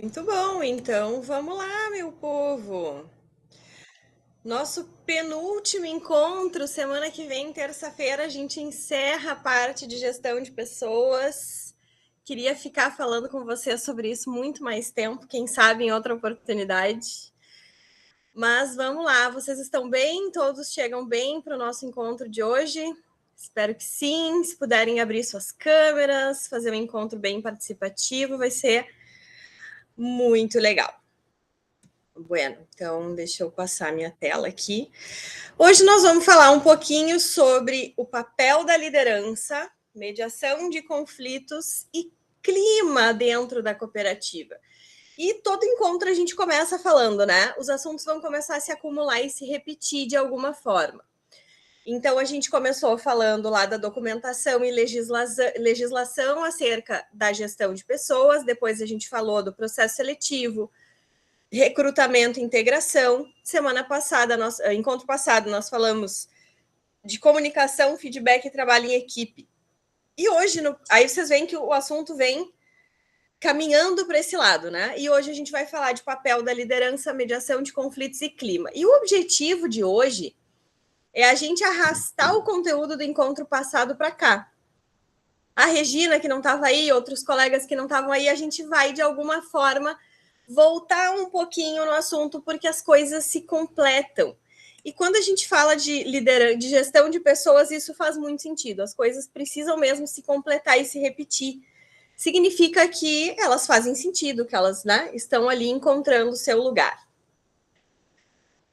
Muito bom, então vamos lá, meu povo. Nosso penúltimo encontro, semana que vem, terça-feira, a gente encerra a parte de gestão de pessoas. Queria ficar falando com vocês sobre isso muito mais tempo, quem sabe em outra oportunidade. Mas vamos lá, vocês estão bem? Todos chegam bem para o nosso encontro de hoje? Espero que sim. Se puderem abrir suas câmeras, fazer um encontro bem participativo, vai ser muito legal. Bueno, então deixa eu passar minha tela aqui. Hoje nós vamos falar um pouquinho sobre o papel da liderança, mediação de conflitos e clima dentro da cooperativa. E todo encontro a gente começa falando, né? Os assuntos vão começar a se acumular e se repetir de alguma forma. Então a gente começou falando lá da documentação e legislação acerca da gestão de pessoas, depois a gente falou do processo seletivo, recrutamento e integração. Semana passada, encontro passado, nós falamos de comunicação, feedback e trabalho em equipe. E hoje, aí vocês veem que o assunto vem caminhando para esse lado, né? E hoje a gente vai falar de papel da liderança, mediação de conflitos e clima. E o objetivo de hoje é a gente arrastar o conteúdo do encontro passado para cá. A Regina, que não estava aí, outros colegas que não estavam aí, a gente vai, de alguma forma, voltar um pouquinho no assunto, porque as coisas se completam. E quando a gente fala de liderança, de gestão de pessoas, isso faz muito sentido. As coisas precisam mesmo se completar e se repetir. Significa que elas fazem sentido, que elas, né, estão ali encontrando o seu lugar.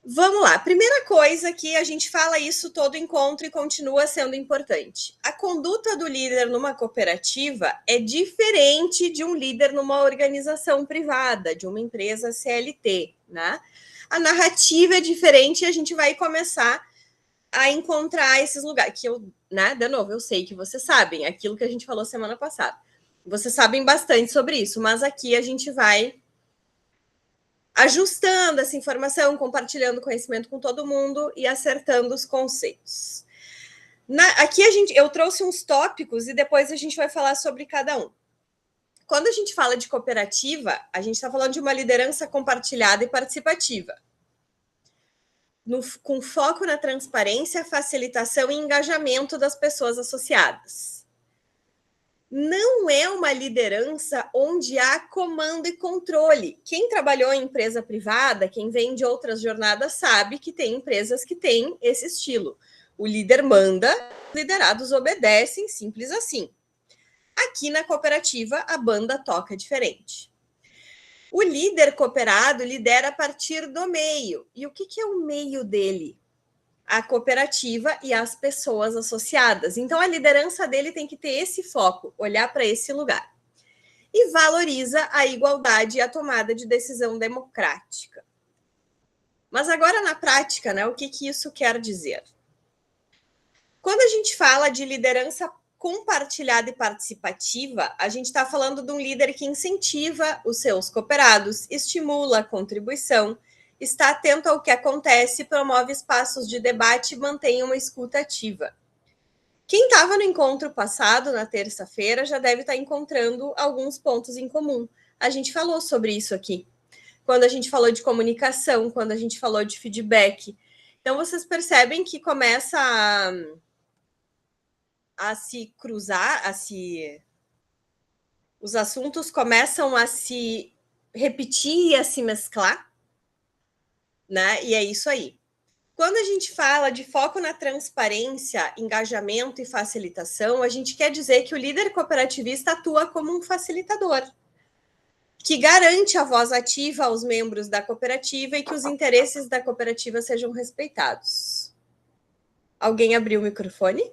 Vamos lá. Primeira coisa que a gente fala isso todo encontro e continua sendo importante. A conduta do líder numa cooperativa é diferente de um líder numa organização privada, de uma empresa CLT, né? A narrativa é diferente e a gente vai começar a encontrar esses lugares que eu, né, de novo, eu sei que vocês sabem aquilo que a gente falou semana passada. Vocês sabem bastante sobre isso, mas aqui a gente vai ajustando essa informação, compartilhando conhecimento com todo mundo e acertando os conceitos. Aqui eu trouxe uns tópicos e depois a gente vai falar sobre cada um. Quando a gente fala de cooperativa, a gente está falando de uma liderança compartilhada e participativa, com foco na transparência, facilitação e engajamento das pessoas associadas. Não é uma liderança onde há comando e controle. Quem trabalhou em empresa privada, quem vem de outras jornadas, sabe que tem empresas que têm esse estilo. O líder manda, os liderados obedecem, simples assim. Aqui na cooperativa, a banda toca diferente. O líder cooperado lidera a partir do meio. E o que é o meio dele? A cooperativa e as pessoas associadas. Então, a liderança dele tem que ter esse foco, olhar para esse lugar. E valoriza a igualdade e a tomada de decisão democrática. Mas agora, na prática, né, o que isso quer dizer? Quando a gente fala de liderança compartilhada e participativa, a gente está falando de um líder que incentiva os seus cooperados, estimula a contribuição, está atento ao que acontece, promove espaços de debate e mantém uma escuta ativa. Quem estava no encontro passado, na terça-feira, já deve estar encontrando alguns pontos em comum. A gente falou sobre isso aqui. Quando a gente falou de comunicação, quando a gente falou de feedback. Então, vocês percebem que começa a se cruzar, os assuntos começam a se repetir e a se mesclar, né? E é isso aí. Quando a gente fala de foco na transparência, engajamento e facilitação, a gente quer dizer que o líder cooperativista atua como um facilitador, que garante a voz ativa aos membros da cooperativa e que os interesses da cooperativa sejam respeitados. Alguém abriu o microfone?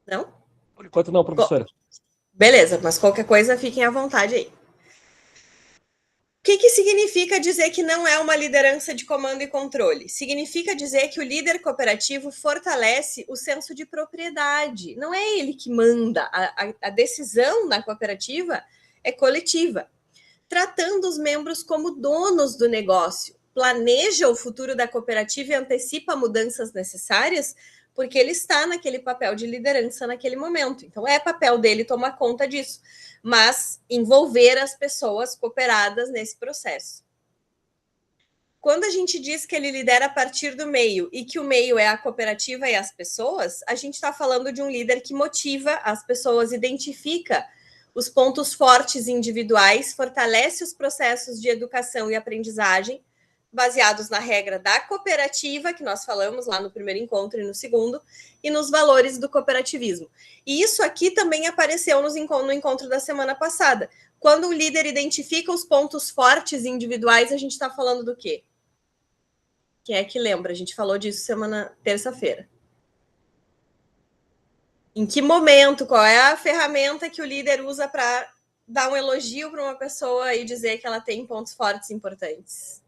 Não? Por enquanto não, professora. Bom, beleza, mas qualquer coisa fiquem à vontade aí. O que significa dizer que não é uma liderança de comando e controle? Significa dizer que o líder cooperativo fortalece o senso de propriedade. Não é ele que manda. A decisão na cooperativa é coletiva, tratando os membros como donos do negócio. Planeja o futuro da cooperativa e antecipa mudanças necessárias porque ele está naquele papel de liderança naquele momento. Então, é papel dele tomar conta disso, mas envolver as pessoas cooperadas nesse processo. Quando a gente diz que ele lidera a partir do meio e que o meio é a cooperativa e as pessoas, a gente está falando de um líder que motiva as pessoas, identifica os pontos fortes individuais, fortalece os processos de educação e aprendizagem, baseados na regra da cooperativa, que nós falamos lá no primeiro encontro e no segundo, e nos valores do cooperativismo. E isso aqui também apareceu no encontro da semana passada. Quando o líder identifica os pontos fortes individuais, a gente está falando do quê? Quem é que lembra? A gente falou disso terça-feira. Em que momento? Qual é a ferramenta que o líder usa para dar um elogio para uma pessoa e dizer que ela tem pontos fortes importantes?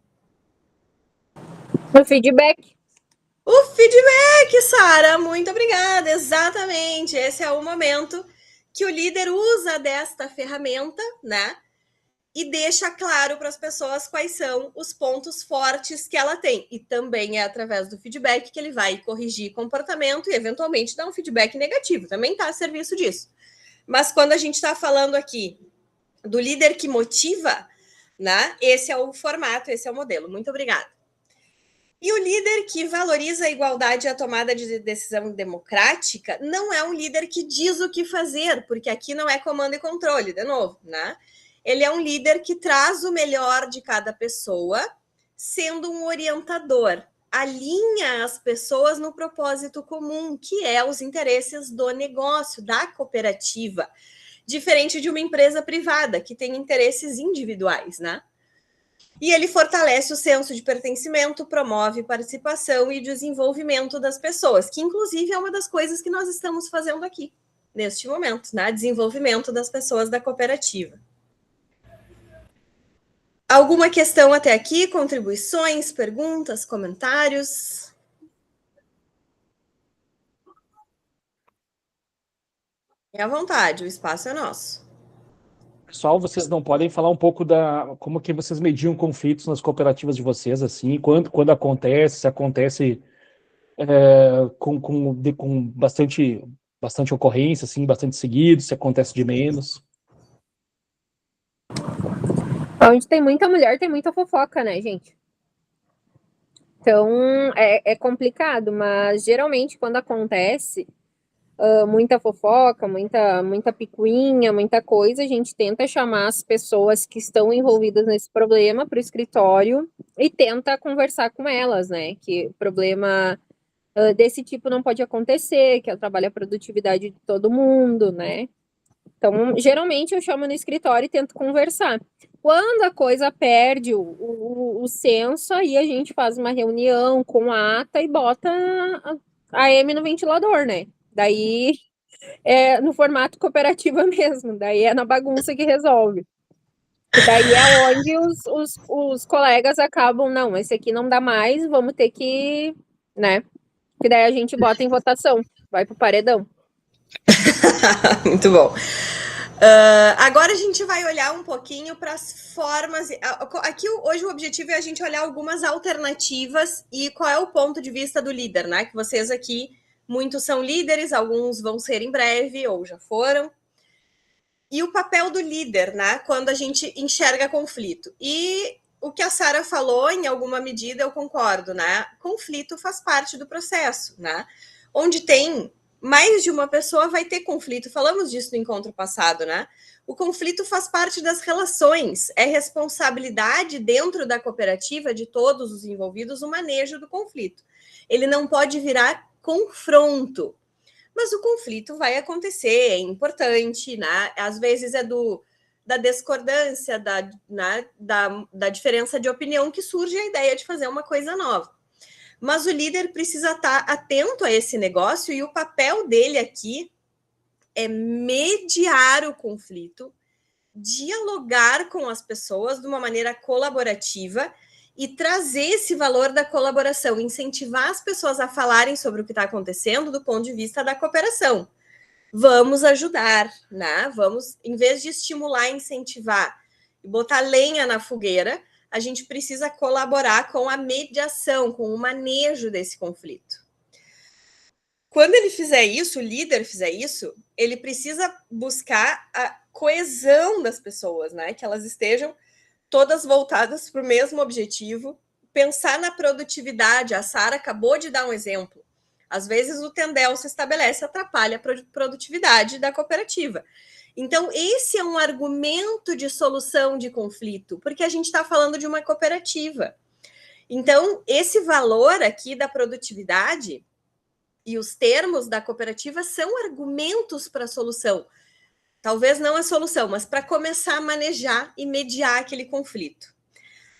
O feedback. O feedback, Sara, muito obrigada. Exatamente. Esse é o momento que o líder usa desta ferramenta, né? E deixa claro para as pessoas quais são os pontos fortes que ela tem. E também é através do feedback que ele vai corrigir comportamento e, eventualmente, dar um feedback negativo. Também está a serviço disso. Mas quando a gente está falando aqui do líder que motiva, né? Esse é o formato, esse é o modelo. Muito obrigada. E o líder que valoriza a igualdade e a tomada de decisão democrática não é um líder que diz o que fazer, porque aqui não é comando e controle, de novo, né? Ele é um líder que traz o melhor de cada pessoa, sendo um orientador, alinha as pessoas no propósito comum, que é os interesses do negócio, da cooperativa, diferente de uma empresa privada, que tem interesses individuais, né? E ele fortalece o senso de pertencimento, promove participação e desenvolvimento das pessoas, que inclusive é uma das coisas que nós estamos fazendo aqui, neste momento, né? Desenvolvimento das pessoas da cooperativa. Alguma questão até aqui? Contribuições, perguntas, comentários? É à vontade, o espaço é nosso. Pessoal, vocês não podem falar um pouco da como que vocês mediam conflitos nas cooperativas de vocês, assim, quando acontece, se acontece com bastante ocorrência, assim, bastante seguido, se acontece de menos. Onde tem muita mulher, tem muita fofoca, né, gente? Então, é complicado, mas geralmente quando acontece muita fofoca, muita picuinha, muita coisa, a gente tenta chamar as pessoas que estão envolvidas nesse problema para o escritório e tenta conversar com elas, né? Que o problema desse tipo não pode acontecer, que atrapalha a produtividade de todo mundo, né? Então, geralmente eu chamo no escritório e tento conversar. Quando a coisa perde o senso, aí a gente faz uma reunião com a ata e bota a M no ventilador, né? Daí é no formato cooperativa mesmo, daí é na bagunça que resolve. E daí é onde os colegas acabam, não, esse aqui não dá mais, vamos ter que, né? Que daí a gente bota em votação, vai pro paredão. Muito bom. Agora a gente vai olhar um pouquinho para as formas. Aqui hoje o objetivo é a gente olhar algumas alternativas e qual é o ponto de vista do líder, né? Que vocês aqui, muitos são líderes, alguns vão ser em breve ou já foram. E o papel do líder, né? Quando a gente enxerga conflito. E o que a Sara falou, em alguma medida, eu concordo, né? Conflito faz parte do processo, né? Onde tem mais de uma pessoa vai ter conflito. Falamos disso no encontro passado, né? O conflito faz parte das relações. É responsabilidade dentro da cooperativa de todos os envolvidos o manejo do conflito. Ele não pode virar confronto. Mas o conflito vai acontecer, é importante, né? Às vezes é da discordância, da diferença de opinião que surge a ideia de fazer uma coisa nova. Mas o líder precisa estar atento a esse negócio e o papel dele aqui é mediar o conflito, dialogar com as pessoas de uma maneira colaborativa e trazer esse valor da colaboração, incentivar as pessoas a falarem sobre o que está acontecendo do ponto de vista da cooperação. Vamos ajudar, né? Vamos, em vez de estimular, incentivar e botar lenha na fogueira, a gente precisa colaborar com a mediação, com o manejo desse conflito. Quando ele fizer isso, o líder fizer isso, ele precisa buscar a coesão das pessoas, né? Que elas estejam todas voltadas para o mesmo objetivo, pensar na produtividade. A Sara acabou de dar um exemplo. Às vezes o tendel se estabelece, atrapalha a produtividade da cooperativa. Então, esse é um argumento de solução de conflito, porque a gente está falando de uma cooperativa. Então, esse valor aqui da produtividade e os termos da cooperativa são argumentos para a solução. Talvez não a solução, mas para começar a manejar e mediar aquele conflito.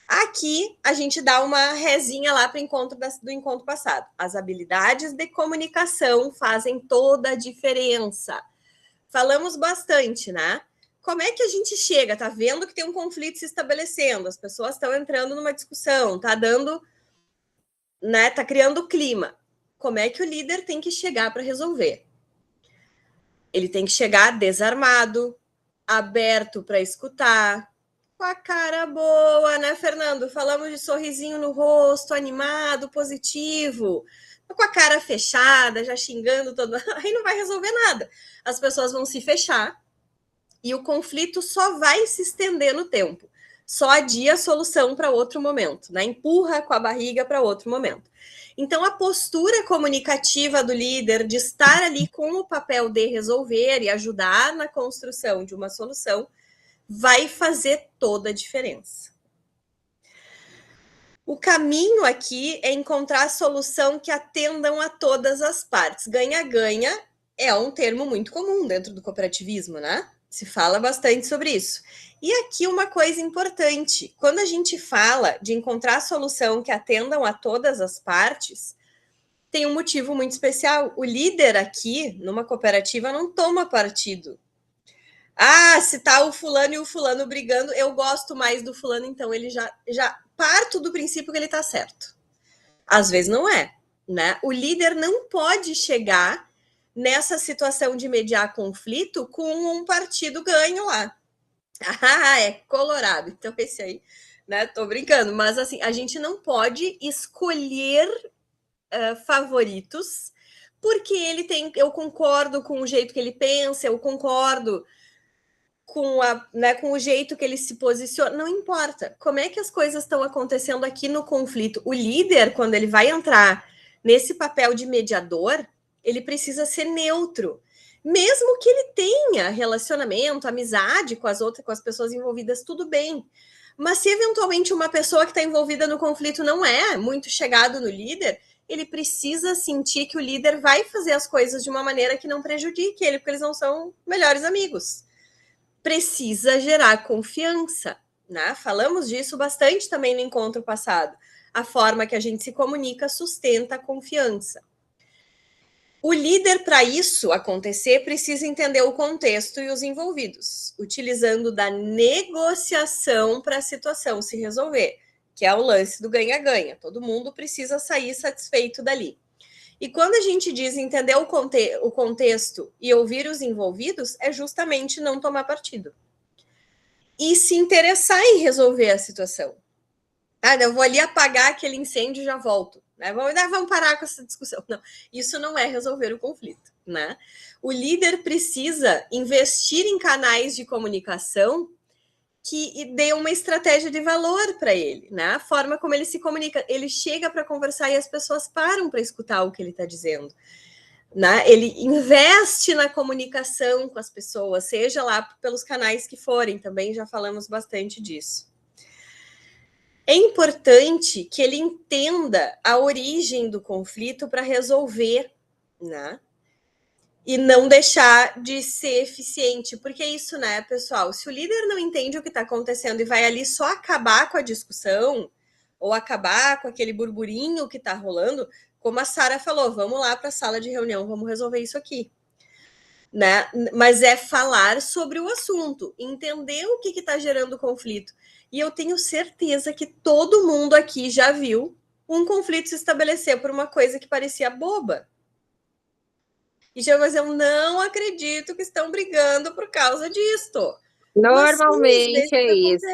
Aqui a gente dá uma rezinha lá para o encontro do encontro passado. As habilidades de comunicação fazem toda a diferença. Falamos bastante, né? Como é que a gente chega? Tá vendo que tem um conflito se estabelecendo, as pessoas estão entrando numa discussão, tá dando, né? Tá criando clima. Como é que o líder tem que chegar para resolver? Ele tem que chegar desarmado, aberto para escutar, com a cara boa, né, Fernando? Falamos de sorrisinho no rosto, animado, positivo. Com a cara fechada, já xingando todo, aí não vai resolver nada. As pessoas vão se fechar e o conflito só vai se estender no tempo. Só adia a solução para outro momento, né? Empurra com a barriga para outro momento. Então, a postura comunicativa do líder de estar ali com o papel de resolver e ajudar na construção de uma solução vai fazer toda a diferença. O caminho aqui é encontrar a solução que atendam a todas as partes. Ganha-ganha é um termo muito comum dentro do cooperativismo, né? Se fala bastante sobre isso. E aqui uma coisa importante, quando a gente fala de encontrar a solução que atendam a todas as partes, tem um motivo muito especial. O líder aqui, numa cooperativa, não toma partido. Ah, se tá o fulano e o fulano brigando, eu gosto mais do fulano, então ele já parto do princípio que ele tá certo. Às vezes não é, né? O líder não pode chegar nessa situação de mediar conflito com um partido ganho lá. Ah, é colorado. Então esse aí, né? Tô brincando, mas assim, a gente não pode escolher favoritos porque ele tem, eu concordo com o jeito que ele pensa, eu concordo com, com o jeito que ele se posiciona, não importa. Como é que as coisas estão acontecendo aqui no conflito? O líder, quando ele vai entrar nesse papel de mediador, ele precisa ser neutro. Mesmo que ele tenha relacionamento, amizade com as pessoas envolvidas, tudo bem. Mas se eventualmente uma pessoa que está envolvida no conflito não é muito chegado no líder, ele precisa sentir que o líder vai fazer as coisas de uma maneira que não prejudique ele, porque eles não são melhores amigos. Precisa gerar confiança, né? Falamos disso bastante também no encontro passado. A forma que a gente se comunica sustenta a confiança. O líder, para isso acontecer, precisa entender o contexto e os envolvidos, utilizando da negociação para a situação se resolver, que é o lance do ganha-ganha. Todo mundo precisa sair satisfeito dali. E quando a gente diz entender o contexto e ouvir os envolvidos, é justamente não tomar partido. E se interessar em resolver a situação. Ah, eu vou ali apagar aquele incêndio e já volto. Né? Vamos parar com essa discussão. Não, isso não é resolver o conflito. Né? O líder precisa investir em canais de comunicação que dê uma estratégia de valor para ele, né? A forma como ele se comunica, ele chega para conversar e as pessoas param para escutar o que ele está dizendo, né? Ele investe na comunicação com as pessoas, seja lá pelos canais que forem, também já falamos bastante disso. É importante que ele entenda a origem do conflito para resolver, né? E não deixar de ser eficiente, porque é isso, né, pessoal? Se o líder não entende o que está acontecendo e vai ali só acabar com a discussão, ou acabar com aquele burburinho que está rolando, como a Sara falou, vamos lá para a sala de reunião, vamos resolver isso aqui. Né? Mas é falar sobre o assunto, entender o que está gerando conflito. E eu tenho certeza que todo mundo aqui já viu um conflito se estabelecer por uma coisa que parecia boba. E já mas eu não acredito que estão brigando por causa disto. Normalmente é isso.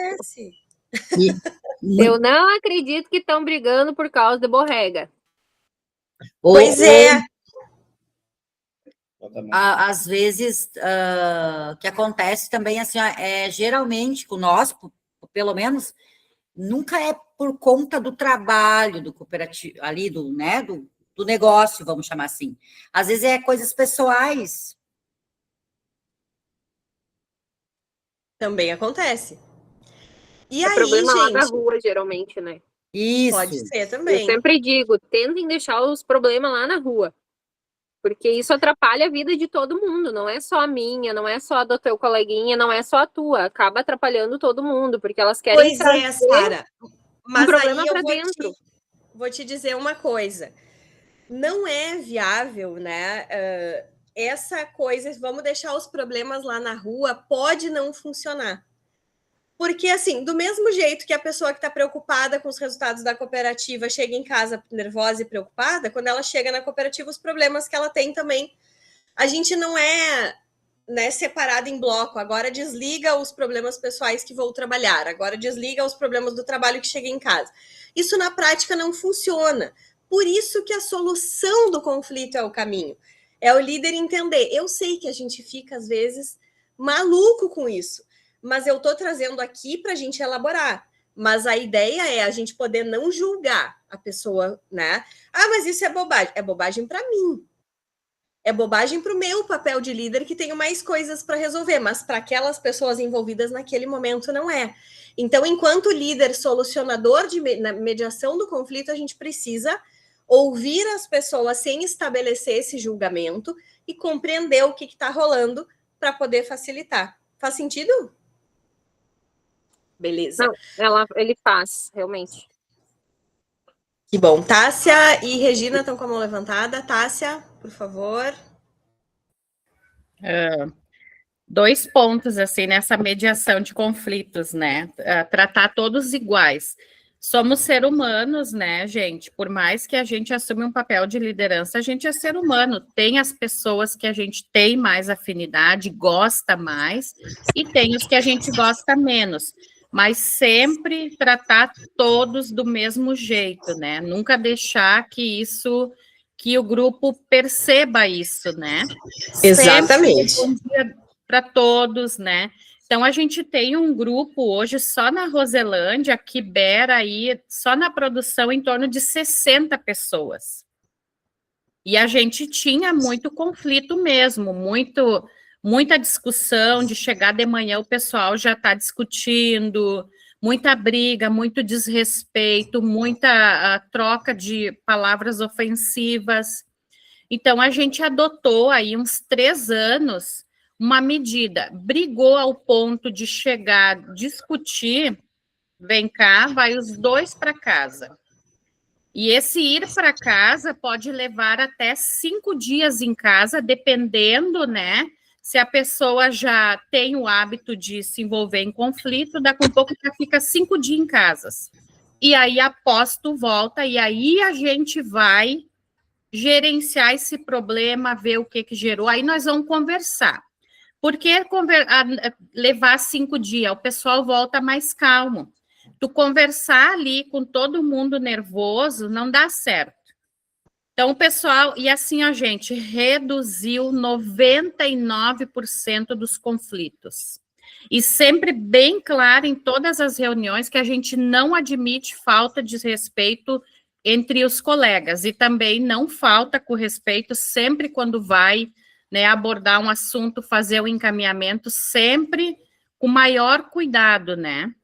Eu não acredito que estão brigando por causa de borrega. Pois é. às vezes, que acontece também, assim, geralmente, com nós, pelo menos, nunca é por conta do trabalho do cooperativo, ali, né, do negócio, vamos chamar assim. Às vezes é coisas pessoais. Também acontece. E É aí, problema lá da gente? rua, geralmente, né? Isso. Pode ser Eu também. sempre digo, tentem deixar os problemas lá na rua. Porque isso atrapalha a vida de todo mundo, não é só a minha, não é só a do teu coleguinha, não é só a tua. Acaba atrapalhando todo mundo, porque elas querem Pois é, Sara. Mas problema aí eu pra dentro. vou te dizer uma coisa. Não é viável, né? Essa coisa, vamos deixar os problemas lá na rua, pode não funcionar. Porque, assim, do mesmo jeito que a pessoa que está preocupada com os resultados da cooperativa chega em casa nervosa e preocupada, quando ela chega na cooperativa, os problemas que ela tem também. A gente não é, né, separado em bloco. Agora desliga os problemas pessoais que vou trabalhar, agora desliga os problemas do trabalho que chega em casa. Isso na prática não funciona. Por isso que a solução do conflito é o caminho. É o líder entender. Eu sei que a gente fica, às vezes, maluco com isso, mas eu estou trazendo aqui para a gente elaborar. Mas a ideia é a gente poder não julgar a pessoa, né? Ah, mas isso é bobagem. É bobagem para mim. É bobagem para o meu papel de líder, que tenho mais coisas para resolver, mas para aquelas pessoas envolvidas naquele momento não é. Então, enquanto líder solucionador na mediação do conflito, a gente precisa ouvir as pessoas sem estabelecer esse julgamento e compreender o que está rolando para poder facilitar. Faz sentido? Beleza. Não, ele faz, realmente. Que bom. Tássia e Regina estão com a mão levantada. Tássia, por favor. Dois pontos, assim, nessa mediação de conflitos, né? Tratar todos iguais. Somos seres humanos, né, gente? Por mais que a gente assume um papel de liderança, a gente é ser humano. Tem as pessoas que a gente tem mais afinidade, gosta mais, e tem os que a gente gosta menos. Mas sempre tratar todos do mesmo jeito, né? Nunca deixar que o grupo perceba isso, né? Exatamente. Sempre para todos, né? Então, a gente tem um grupo hoje só na Roselândia, que beira aí, só na produção, em torno de 60 pessoas. E a gente tinha muito conflito mesmo, muita discussão, de chegar de manhã o pessoal já está discutindo, muita briga, muito desrespeito, muita troca de palavras ofensivas. Então, a gente adotou aí uns 3 anos uma medida, brigou ao ponto de chegar, discutir, vem cá, vai os dois para casa. E esse ir para casa pode levar até 5 dias em casa, dependendo, né? Se a pessoa já tem o hábito de se envolver em conflito, daqui a pouco já fica 5 dias em casa. E aí, após tu volta, e aí a gente vai gerenciar esse problema, ver o que gerou, aí nós vamos conversar. Porque levar 5 dias, o pessoal volta mais calmo. Tu conversar ali com todo mundo nervoso não dá certo. Então, o pessoal, e assim a gente reduziu 99% dos conflitos. E sempre bem claro em todas as reuniões que a gente não admite falta de respeito entre os colegas, e também não falta com respeito sempre quando vai, né, abordar um assunto, fazer o encaminhamento, sempre com maior cuidado, né?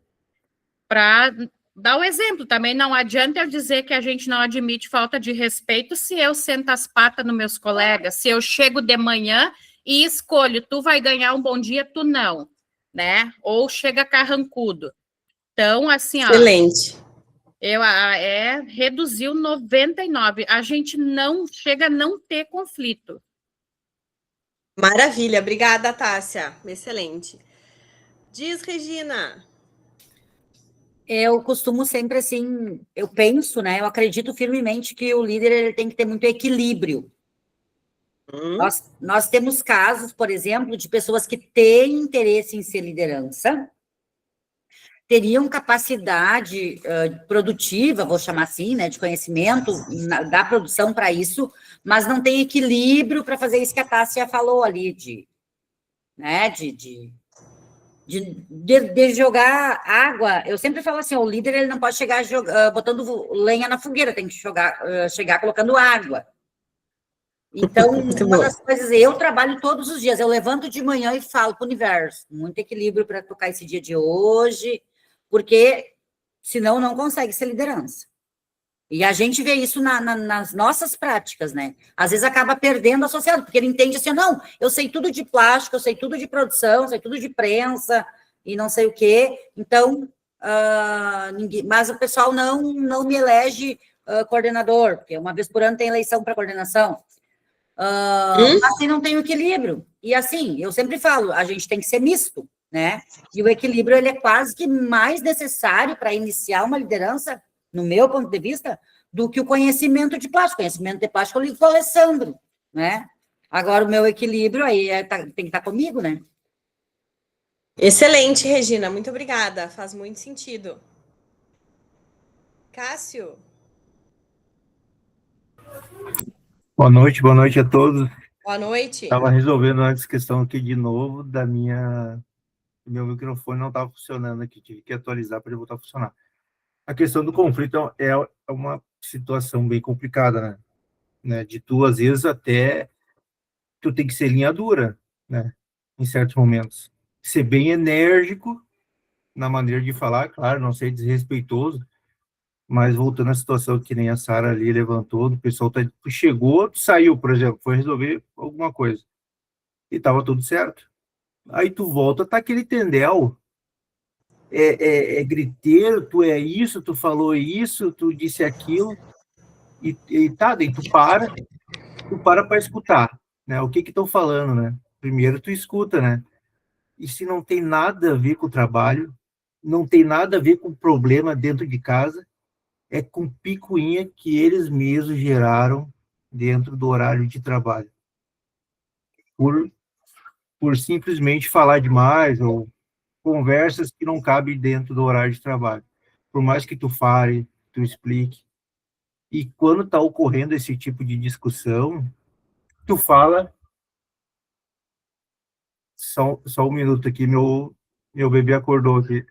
Para dar o exemplo, também não adianta eu dizer que a gente não admite falta de respeito se eu sento as patas nos meus colegas, se eu chego de manhã e escolho, tu vai ganhar um bom dia, tu não, né? Ou chega carrancudo. Então, assim, Excelente. Reduziu 99%. A gente não chega a não ter conflito. Maravilha, obrigada, Tássia. Excelente. Diz, Regina. Eu costumo sempre, assim, eu penso, né? Eu acredito firmemente que o líder ele tem que ter muito equilíbrio. Nós temos casos, por exemplo, de pessoas que têm interesse em ser liderança, teriam capacidade produtiva, vou chamar assim, né, de conhecimento da produção para isso, mas não tem equilíbrio para fazer isso que a Tássia falou ali, de jogar água. Eu sempre falo assim, o líder ele não pode chegar botando lenha na fogueira, tem que chegar colocando água. Então, uma das coisas, eu trabalho todos os dias, eu levanto de manhã e falo para o universo, muito equilíbrio para tocar esse dia de hoje, porque senão não consegue ser liderança. E a gente vê isso nas nossas práticas, né? Às vezes acaba perdendo o associado, porque ele entende assim, não, eu sei tudo de plástico, eu sei tudo de produção, eu sei tudo de prensa, e não sei o quê, então, mas o pessoal não me elege coordenador, porque uma vez por ano tem eleição para coordenação. Assim não tem o equilíbrio. E assim, eu sempre falo, a gente tem que ser misto, né? E o equilíbrio, ele é quase que mais necessário para iniciar uma liderança, no meu ponto de vista, do que o conhecimento de plástico. Conhecimento de plástico eu ligo para o Alessandro, né? Agora, o meu equilíbrio aí tem que estar comigo, né? Excelente, Regina. Muito obrigada. Faz muito sentido. Cássio? Boa noite a todos. Boa noite. Estava resolvendo antes questão aqui de novo meu microfone não estava funcionando aqui, tive que atualizar para ele voltar a funcionar. A questão do conflito é uma situação bem complicada, né? De tu, às vezes, até tu tem que ser linha dura, né? Em certos momentos. Ser bem enérgico na maneira de falar, claro, não ser desrespeitoso, mas voltando à situação que nem a Sara ali levantou, o pessoal chegou, saiu, por exemplo, foi resolver alguma coisa. E estava tudo certo. Aí tu volta, tá aquele tendel. É griteiro, tu é isso, tu falou isso, tu disse aquilo. Daí tu para escutar, né? O que estão falando, né? Primeiro tu escuta, né? E se não tem nada a ver com o trabalho, não tem nada a ver com o problema dentro de casa, é com picuinha que eles mesmos geraram dentro do horário de trabalho. Por simplesmente falar demais, ou conversas que não cabem dentro do horário de trabalho. Por mais que tu fale, tu explique. E quando está ocorrendo esse tipo de discussão, tu fala... Só um minuto aqui, meu bebê acordou aqui.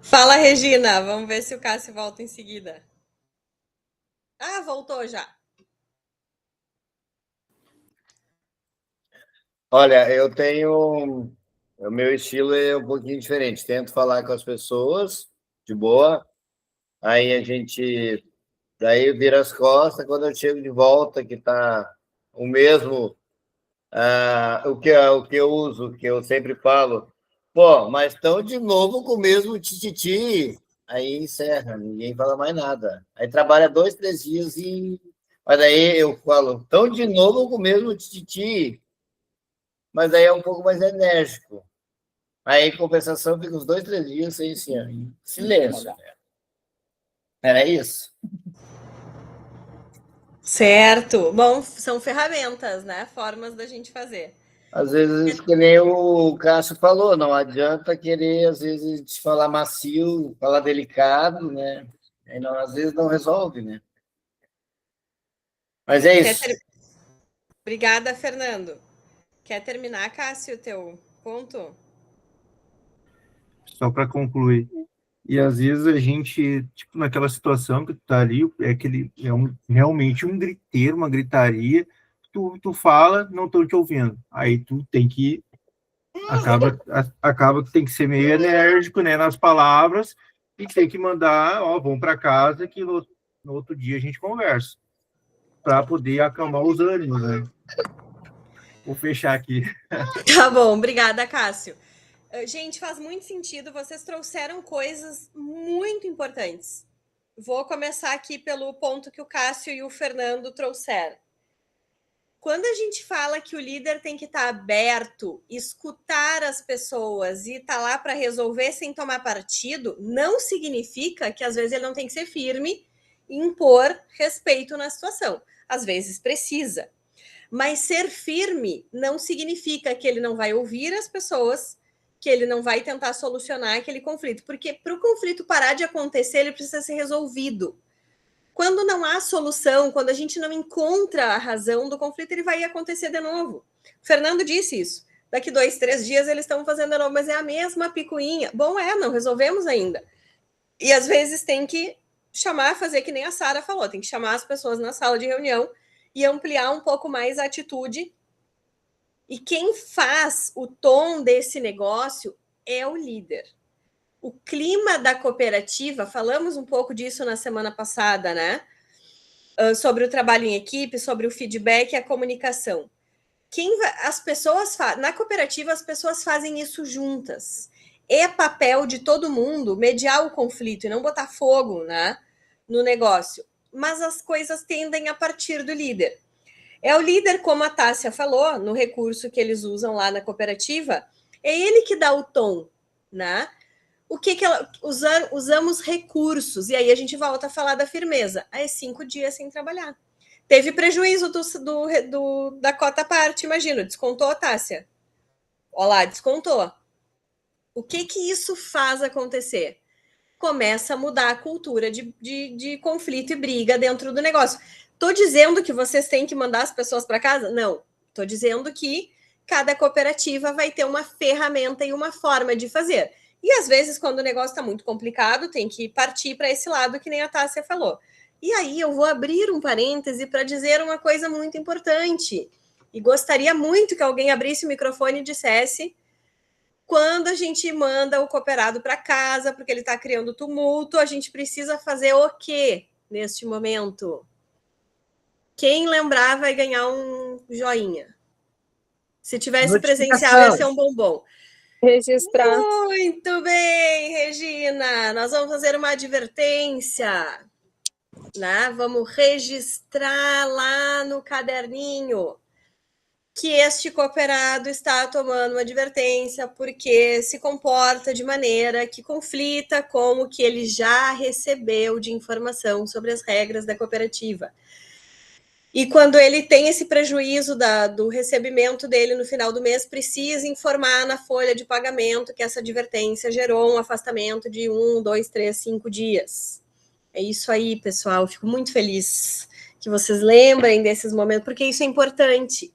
Fala, Regina. Vamos ver se o Cássio volta em seguida. Ah, voltou já. Olha, eu tenho... O meu estilo é um pouquinho diferente. Tento falar com as pessoas de boa, aí a gente... Daí vira as costas, quando eu chego de volta, que tá o mesmo... o que eu uso, que eu sempre falo, pô, mas estão de novo com o mesmo tititi. Aí encerra, ninguém fala mais nada. Aí trabalha 2, 3 dias e... Mas aí eu falo, estão de novo com o mesmo tititi. Mas aí é um pouco mais enérgico. Aí, em compensação, fica uns 2, 3 dias sem assim, silêncio. Era isso. Certo. Bom, são ferramentas, né? Formas da gente fazer. Às vezes, que nem o Cássio falou, não adianta querer, às vezes, te falar macio, falar delicado, né? Aí não, às vezes não resolve, né? Mas é isso. Obrigada, Fernando. Quer terminar, Cássio, o teu ponto? Só para concluir. E às vezes a gente, tipo, naquela situação que tu tá ali, realmente um griteiro, uma gritaria, tu fala, não estou te ouvindo. Aí tu tem que... Acaba que tem que ser meio enérgico, né, nas palavras, e tem que mandar, vamos para casa, que no outro dia a gente conversa, para poder acalmar os ânimos, né? Vou fechar aqui. Tá bom, obrigada, Cássio. Gente, faz muito sentido, vocês trouxeram coisas muito importantes. Vou começar aqui pelo ponto que o Cássio e o Fernando trouxeram. Quando a gente fala que o líder tem que estar aberto, escutar as pessoas e estar lá para resolver sem tomar partido, não significa que às vezes ele não tem que ser firme e impor respeito na situação. Às vezes precisa. Mas ser firme não significa que ele não vai ouvir as pessoas, que ele não vai tentar solucionar aquele conflito, porque para o conflito parar de acontecer, ele precisa ser resolvido. Quando não há solução, quando a gente não encontra a razão do conflito, ele vai acontecer de novo. O Fernando disse isso. Daqui 2, 3 dias eles estão fazendo de novo, mas é a mesma picuinha. Bom, não resolvemos ainda. E às vezes tem que chamar, fazer que nem a Sara falou, tem que chamar as pessoas na sala de reunião e ampliar um pouco mais a atitude. E quem faz o tom desse negócio é o líder. O clima da cooperativa, falamos um pouco disso na semana passada, né? Sobre o trabalho em equipe, sobre o feedback e a comunicação. As pessoas na cooperativa, as pessoas fazem isso juntas. É papel de todo mundo mediar o conflito e não botar fogo, né, no negócio. Mas as coisas tendem a partir do líder. É o líder, como a Tássia falou, no recurso que eles usam lá na cooperativa, é ele que dá o tom, né? Usamos recursos, e aí a gente volta a falar da firmeza. É 5 dias sem trabalhar. Teve prejuízo da cota parte, imagina, descontou, Tássia? Olá, descontou. O que isso faz acontecer? Começa a mudar a cultura de conflito e briga dentro do negócio. Estou dizendo que vocês têm que mandar as pessoas para casa? Não. Estou dizendo que cada cooperativa vai ter uma ferramenta e uma forma de fazer. E às vezes, quando o negócio está muito complicado, tem que partir para esse lado, que nem a Tássia falou. E aí eu vou abrir um parêntese para dizer uma coisa muito importante. E gostaria muito que alguém abrisse o microfone e dissesse: quando a gente manda o cooperado para casa, porque ele está criando tumulto, a gente precisa fazer o quê neste momento? Quem lembrar vai ganhar um joinha. Se tivesse presencial, ia ser um bombom. Registrar. Muito bem, Regina. Nós vamos fazer uma advertência, né? Vamos registrar lá no caderninho que este cooperado está tomando uma advertência porque se comporta de maneira que conflita com o que ele já recebeu de informação sobre as regras da cooperativa. E quando ele tem esse prejuízo do recebimento dele no final do mês, precisa informar na folha de pagamento que essa advertência gerou um afastamento de 1, 2, 3, 5 dias. É isso aí, pessoal. Fico muito feliz que vocês lembrem desses momentos, porque isso é importante.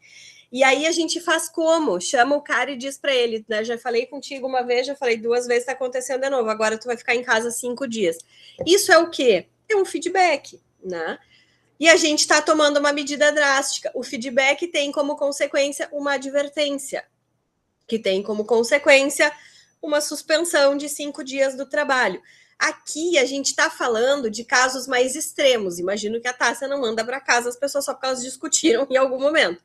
E aí a gente faz como? Chama o cara e diz para ele, né? Já falei contigo uma vez, já falei 2 vezes, está acontecendo de novo. Agora tu vai ficar em casa 5 dias. Isso é o quê? É um feedback, né? E a gente está tomando uma medida drástica. O feedback tem como consequência uma advertência, que tem como consequência uma suspensão de 5 dias do trabalho. Aqui a gente está falando de casos mais extremos. Imagino que a Tássia não manda para casa as pessoas só porque elas discutiram em algum momento.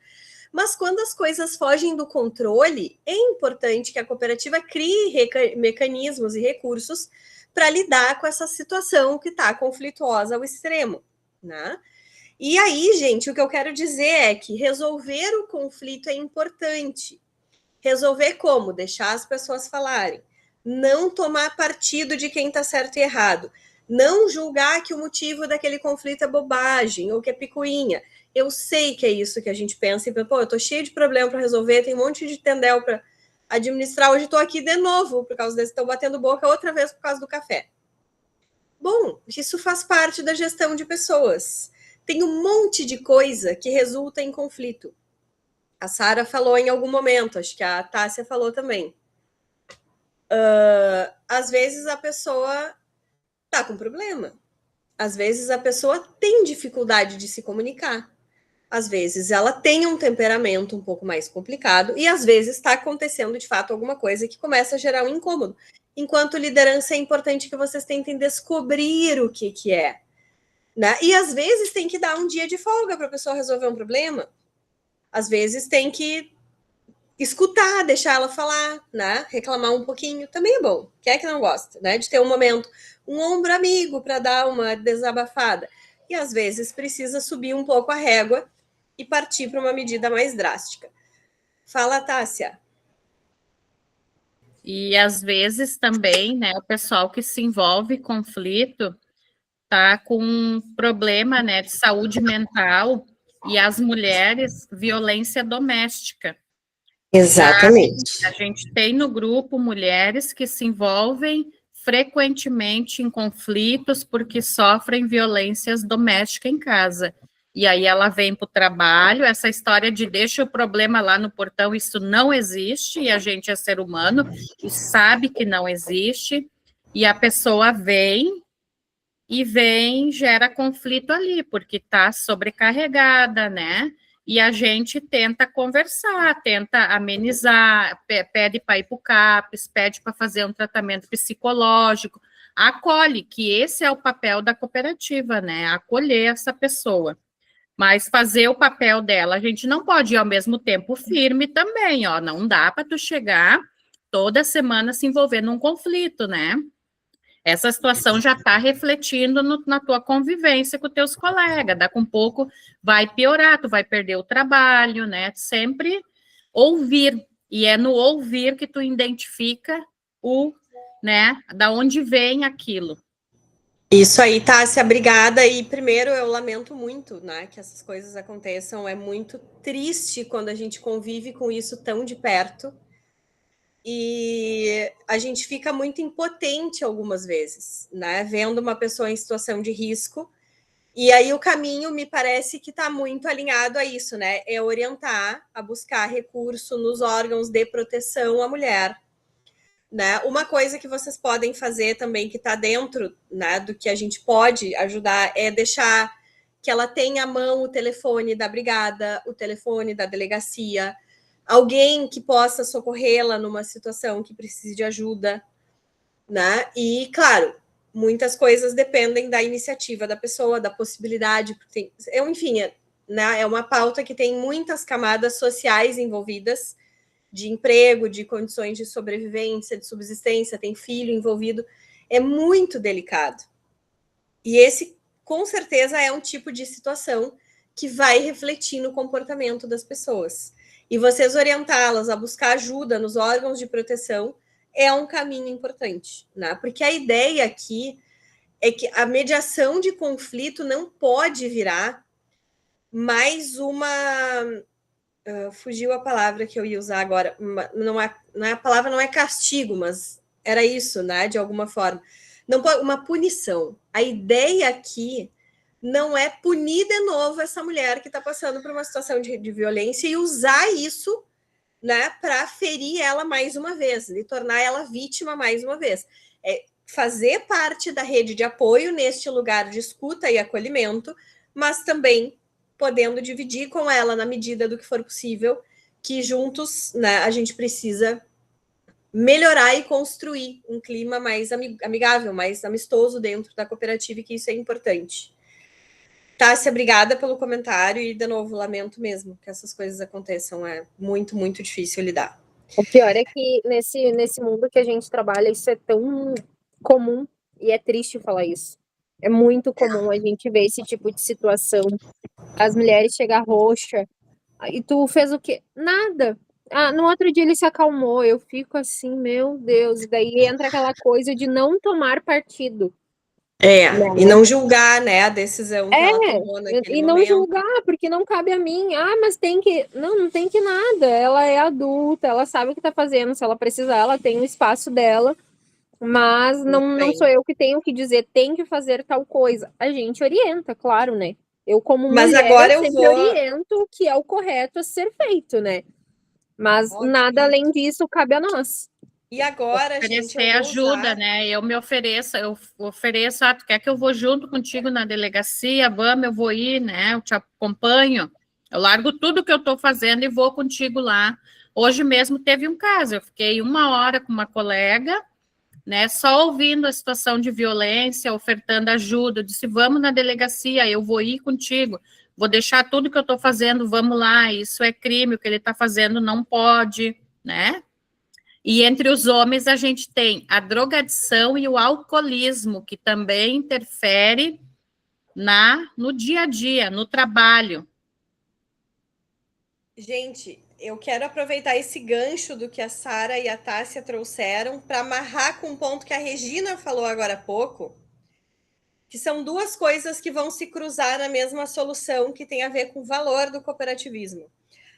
Mas quando as coisas fogem do controle, é importante que a cooperativa crie mecanismos e recursos para lidar com essa situação que está conflituosa ao extremo, né? E aí, gente, o que eu quero dizer é que resolver o conflito é importante. Resolver como? Deixar as pessoas falarem. Não tomar partido de quem está certo e errado. Não julgar que o motivo daquele conflito é bobagem ou que é picuinha. Eu sei que é isso que a gente pensa. E, pô, eu tô cheio de problema para resolver, tem um monte de tendel para administrar. Hoje estou aqui de novo por causa desse, estou batendo boca outra vez por causa do café. Bom, isso faz parte da gestão de pessoas. Tem um monte de coisa que resulta em conflito. A Sara falou em algum momento, acho que a Tássia falou também. Às vezes a pessoa tá com problema. Às vezes a pessoa tem dificuldade de se comunicar. Às vezes ela tem um temperamento um pouco mais complicado e às vezes está acontecendo de fato alguma coisa que começa a gerar um incômodo. Enquanto liderança é importante que vocês tentem descobrir o que é. Né? E às vezes tem que dar um dia de folga para a pessoa resolver um problema. Às vezes tem que escutar, deixar ela falar, né? Reclamar um pouquinho, também é bom. Quem é que não gosta, né? De ter um momento, um ombro amigo para dar uma desabafada. E às vezes precisa subir um pouco a régua e partir para uma medida mais drástica. Fala, Tássia. E às vezes também, né, o pessoal que se envolve em conflito tá com um problema, né, de saúde mental e as mulheres, violência doméstica. Exatamente. A gente tem no grupo mulheres que se envolvem frequentemente em conflitos porque sofrem violências domésticas em casa. E aí ela vem para o trabalho, essa história de deixa o problema lá no portão, isso não existe, e a gente é ser humano e sabe que não existe, e a pessoa vem, gera conflito ali, porque está sobrecarregada, né? E a gente tenta conversar, tenta amenizar, pede para ir para o CAPS, pede para fazer um tratamento psicológico, acolhe, que esse é o papel da cooperativa, né? Acolher essa pessoa. Mas fazer o papel dela, a gente não pode ir ao mesmo tempo firme também, ó. Não dá para tu chegar toda semana se envolver num conflito, né? Essa situação já está refletindo na tua convivência com teus colegas. Daqui a um pouco vai piorar, tu vai perder o trabalho, né? Sempre ouvir. E é no ouvir que tu identifica né? Da onde vem aquilo. Isso aí, Tássia, obrigada. E primeiro eu lamento muito, né, que essas coisas aconteçam. É muito triste quando a gente convive com isso tão de perto. E a gente fica muito impotente algumas vezes, né? Vendo uma pessoa em situação de risco. E aí o caminho me parece que está muito alinhado a isso, né? É orientar a buscar recurso nos órgãos de proteção à mulher. Né? Uma coisa que vocês podem fazer também, que está dentro, né, do que a gente pode ajudar, é deixar que ela tenha à mão o telefone da brigada, o telefone da delegacia, alguém que possa socorrê-la numa situação que precise de ajuda, né? E, claro, muitas coisas dependem da iniciativa da pessoa, da possibilidade, enfim, né, é uma pauta que tem muitas camadas sociais envolvidas, de emprego, de condições de sobrevivência, de subsistência, tem filho envolvido, é muito delicado. E esse, com certeza, é um tipo de situação que vai refletir no comportamento das pessoas. E vocês orientá-las a buscar ajuda nos órgãos de proteção é um caminho importante, né? Porque a ideia aqui é que a mediação de conflito não pode virar mais uma... fugiu a palavra que eu ia usar agora. A palavra não é castigo, mas era isso, né? De alguma forma. Não pode, uma punição. A ideia aqui não é punir de novo essa mulher que está passando por uma situação de violência e usar isso, né, para ferir ela mais uma vez, e tornar ela vítima mais uma vez. É fazer parte da rede de apoio neste lugar de escuta e acolhimento, mas também podendo dividir com ela na medida do que for possível, que juntos, né, a gente precisa melhorar e construir um clima mais amigável, mais amistoso dentro da cooperativa, e que isso é importante. Tássia, obrigada pelo comentário e, de novo, lamento mesmo que essas coisas aconteçam. É muito, muito difícil lidar. O pior é que nesse mundo que a gente trabalha, isso é tão comum e é triste falar isso. É muito comum a gente ver esse tipo de situação. As mulheres chegam roxa. E tu fez o quê? Nada. No outro dia ele se acalmou. Eu fico assim, meu Deus. E daí entra aquela coisa de não tomar partido. E não julgar, né, a decisão que ela tomou naquele e momento. Não julgar, porque não cabe a mim. Mas tem que... Não tem que nada. Ela é adulta, ela sabe o que tá fazendo. Se ela precisar, ela tem o espaço dela. Mas não sou eu que tenho que dizer, tem que fazer tal coisa. A gente orienta, claro, né? Eu, como Mas mulher, agora eu sempre oriento o que é o correto a ser feito, né? Mas nada além disso cabe a nós. E agora, oferecer gente, ajuda, né? Eu ofereço, tu quer que eu vou junto contigo na delegacia? Vamos, eu vou ir, né? Eu te acompanho. Eu largo tudo que eu estou fazendo e vou contigo lá. Hoje mesmo teve um caso, eu fiquei 1 hora com uma colega, né? Só ouvindo a situação de violência, ofertando ajuda. Eu disse, vamos na delegacia, eu vou ir contigo. Vou deixar tudo que eu estou fazendo, vamos lá, isso é crime, o que ele está fazendo não pode, né? E entre os homens a gente tem a drogadição e o alcoolismo, que também interfere no dia a dia, no trabalho. Gente, eu quero aproveitar esse gancho do que a Sara e a Tássia trouxeram para amarrar com um ponto que a Regina falou agora há pouco, que são duas coisas que vão se cruzar na mesma solução, que tem a ver com o valor do cooperativismo.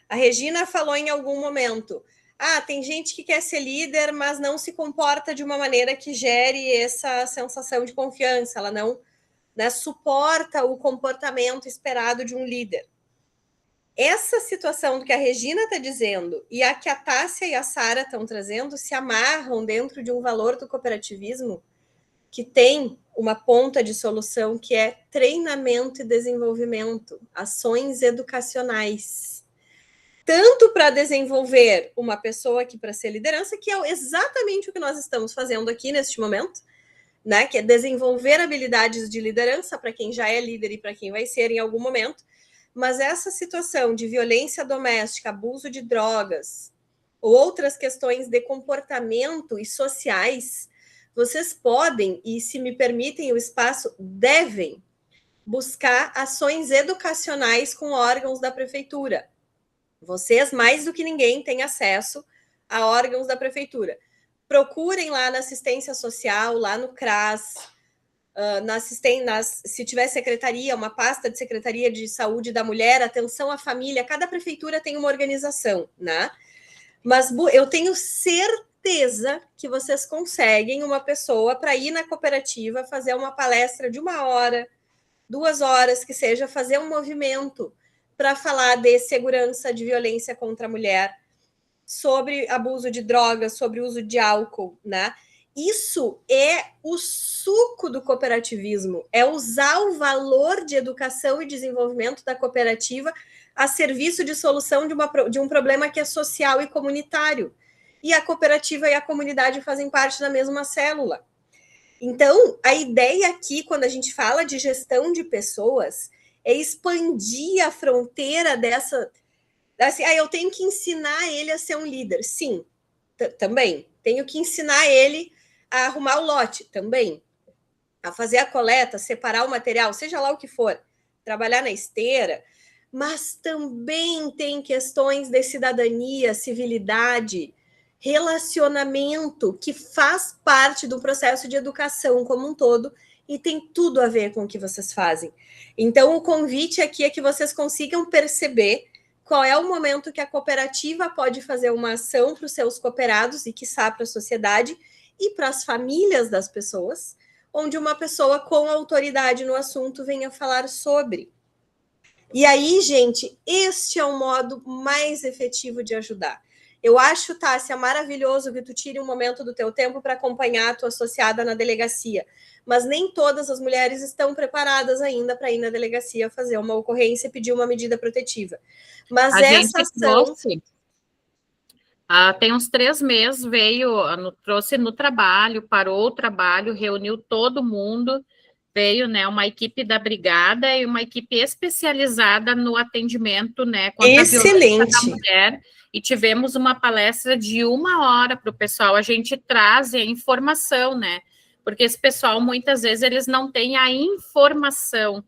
A Regina falou em algum momento, tem gente que quer ser líder, mas não se comporta de uma maneira que gere essa sensação de confiança, ela não, né, suporta o comportamento esperado de um líder. Essa situação do que a Regina está dizendo e a que a Tássia e a Sara estão trazendo se amarram dentro de um valor do cooperativismo que tem uma ponta de solução que é treinamento e desenvolvimento, ações educacionais. Tanto para desenvolver uma pessoa aqui para ser liderança, que é exatamente o que nós estamos fazendo aqui neste momento, né? Que é desenvolver habilidades de liderança para quem já é líder e para quem vai ser em algum momento. Mas essa situação de violência doméstica, abuso de drogas, ou outras questões de comportamento e sociais, vocês podem, e se me permitem o espaço, devem buscar ações educacionais com órgãos da prefeitura. Vocês, mais do que ninguém, têm acesso a órgãos da prefeitura. Procurem lá na assistência social, lá no CRAS, se tiver secretaria, uma pasta de Secretaria de Saúde da Mulher, atenção à família, cada prefeitura tem uma organização, né? Mas eu tenho certeza que vocês conseguem uma pessoa para ir na cooperativa, fazer uma palestra de 1 hora, 2 horas, que seja, fazer um movimento para falar de segurança, de violência contra a mulher, sobre abuso de drogas, sobre uso de álcool, né? Isso é o suco do cooperativismo, é usar o valor de educação e desenvolvimento da cooperativa a serviço de solução de um problema que é social e comunitário. E a cooperativa e a comunidade fazem parte da mesma célula. Então, a ideia aqui, quando a gente fala de gestão de pessoas, é expandir a fronteira dessa... Assim, eu tenho que ensinar ele a ser um líder. Sim, também. Tenho que ensinar ele a arrumar o lote, também. A fazer a coleta, separar o material, seja lá o que for. Trabalhar na esteira. Mas também tem questões de cidadania, civilidade, relacionamento, que faz parte do processo de educação como um todo e tem tudo a ver com o que vocês fazem. Então, o convite aqui é que vocês consigam perceber qual é o momento que a cooperativa pode fazer uma ação para os seus cooperados e, quiçá, para a sociedade e para as famílias das pessoas, onde uma pessoa com autoridade no assunto venha falar sobre. E aí, gente, este é o modo mais efetivo de ajudar. Eu acho, Tássia, maravilhoso que tu tire um momento do teu tempo para acompanhar a tua associada na delegacia, mas nem todas as mulheres estão preparadas ainda para ir na delegacia fazer uma ocorrência e pedir uma medida protetiva. Mas essa ação... tem uns 3 meses, trouxe no trabalho, parou o trabalho, reuniu todo mundo, veio, né, uma equipe da brigada e uma equipe especializada no atendimento, né, contra a violência da mulher, e tivemos uma palestra de 1 hora para o pessoal. A gente traz a informação, né, porque esse pessoal, muitas vezes, eles não têm a informação.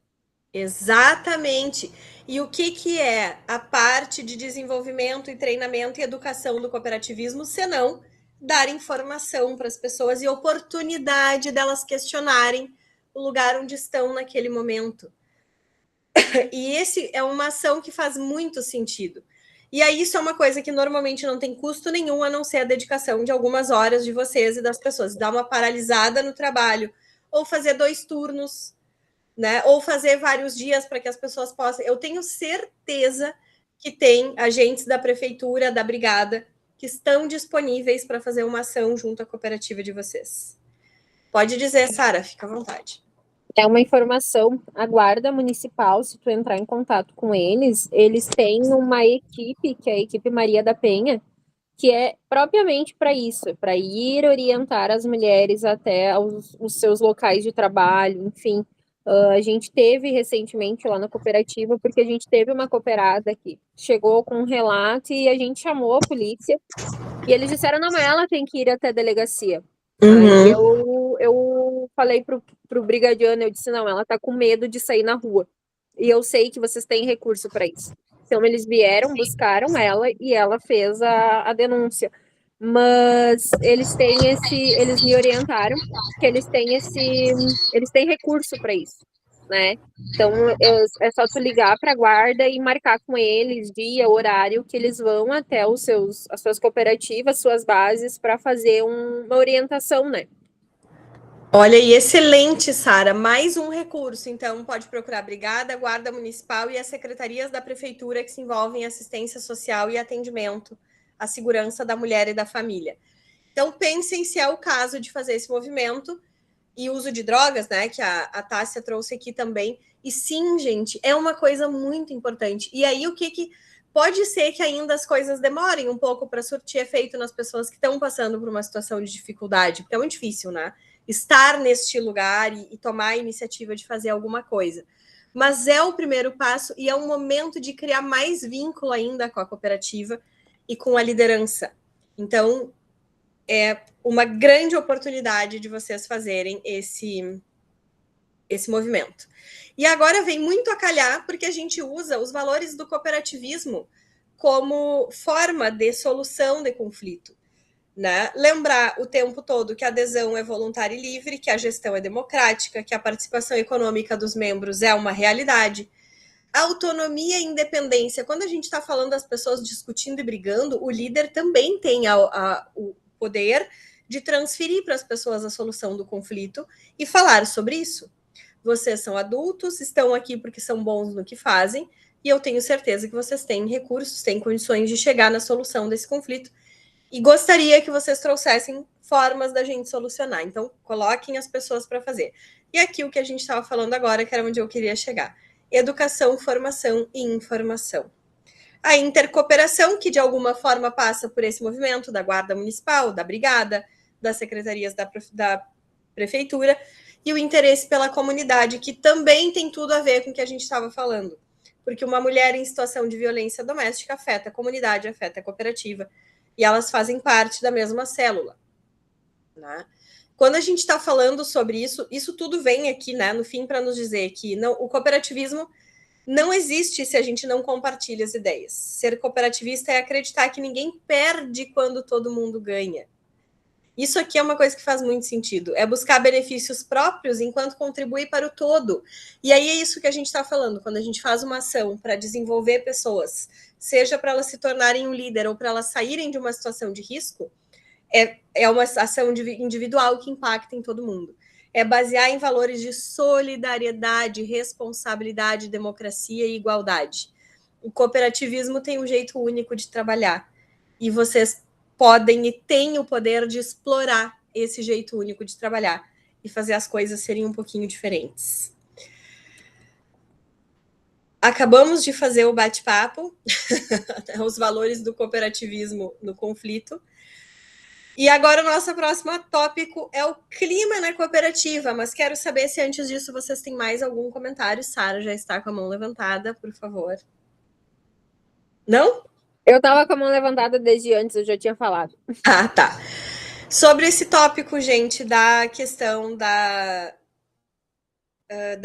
Exatamente. E o que é a parte de desenvolvimento e treinamento e educação do cooperativismo, senão dar informação para as pessoas e oportunidade delas questionarem o lugar onde estão naquele momento. E esse é uma ação que faz muito sentido. E aí isso é uma coisa que normalmente não tem custo nenhum, a não ser a dedicação de algumas horas de vocês e das pessoas. Dar uma paralisada no trabalho, ou fazer 2 turnos, né? Ou fazer vários dias para que as pessoas possam... Eu tenho certeza que tem agentes da prefeitura, da brigada, que estão disponíveis para fazer uma ação junto à cooperativa de vocês. Pode dizer, Sara, fica à vontade. É uma informação, a Guarda Municipal, se tu entrar em contato com eles têm uma equipe, que é a equipe Maria da Penha, que é propriamente para isso, para ir orientar as mulheres até os seus locais de trabalho, enfim. A gente teve recentemente lá na cooperativa, porque a gente teve uma cooperada que chegou com um relato e a gente chamou a polícia e eles disseram, não, mas ela tem que ir até a delegacia. Uhum. Aí eu falei pro brigadiano, eu disse, não, ela tá com medo de sair na rua. E eu sei que vocês têm recurso para isso. Então, eles vieram, buscaram ela e ela fez a denúncia. mas eles me orientaram que eles têm recurso para isso, né? Então é só tu ligar para a guarda e marcar com eles dia, horário que eles vão até as suas cooperativas, suas bases para fazer uma orientação, né? Olha aí, excelente, Sara. Mais um recurso. Então, pode procurar a Brigada, a Guarda Municipal e as secretarias da Prefeitura que se envolvem em assistência social e atendimento à segurança da mulher e da família. Então, pensem se é o caso de fazer esse movimento e uso de drogas, né, que a Tássia trouxe aqui também. E sim, gente, é uma coisa muito importante. E aí, o que pode ser que ainda as coisas demorem um pouco para surtir efeito nas pessoas que estão passando por uma situação de dificuldade, porque é muito difícil, né? Estar neste lugar e tomar a iniciativa de fazer alguma coisa. Mas é o primeiro passo e é um momento de criar mais vínculo ainda com a cooperativa e com a liderança. Então, é uma grande oportunidade de vocês fazerem esse movimento. E agora vem muito a calhar, porque a gente usa os valores do cooperativismo como forma de solução de conflito. Né? Lembrar o tempo todo que a adesão é voluntária e livre, que a gestão é democrática, que a participação econômica dos membros é uma realidade. A autonomia e independência, quando a gente está falando das pessoas discutindo e brigando, o líder também tem o poder de transferir para as pessoas a solução do conflito e falar sobre isso. Vocês são adultos, estão aqui porque são bons no que fazem, e eu tenho certeza que vocês têm recursos, têm condições de chegar na solução desse conflito. E gostaria que vocês trouxessem formas da gente solucionar. Então, coloquem as pessoas para fazer. E aqui o que a gente estava falando agora, que era onde eu queria chegar. Educação, formação e informação. A intercooperação, que de alguma forma passa por esse movimento da Guarda Municipal, da Brigada, das secretarias da Prefeitura, e o interesse pela comunidade, que também tem tudo a ver com o que a gente estava falando. Porque uma mulher em situação de violência doméstica afeta a comunidade, afeta a cooperativa, e elas fazem parte da mesma célula. Né? Quando a gente está falando sobre isso, isso tudo vem aqui, né, no fim, para nos dizer que o cooperativismo não existe se a gente não compartilha as ideias. Ser cooperativista é acreditar que ninguém perde quando todo mundo ganha. Isso aqui é uma coisa que faz muito sentido. É buscar benefícios próprios enquanto contribui para o todo. E aí é isso que a gente está falando. Quando a gente faz uma ação para desenvolver pessoas, seja para elas se tornarem um líder ou para elas saírem de uma situação de risco, é uma ação individual que impacta em todo mundo. É basear em valores de solidariedade, responsabilidade, democracia e igualdade. O cooperativismo tem um jeito único de trabalhar. E vocês podem e têm o poder de explorar esse jeito único de trabalhar e fazer as coisas serem um pouquinho diferentes. Acabamos de fazer o bate-papo, os valores do cooperativismo no conflito. E agora o nosso próximo tópico é o clima na cooperativa, mas quero saber se antes disso vocês têm mais algum comentário. Sara já está com a mão levantada, por favor. Não? Eu estava com a mão levantada desde antes, eu já tinha falado. Ah, tá. Sobre esse tópico, gente, da questão da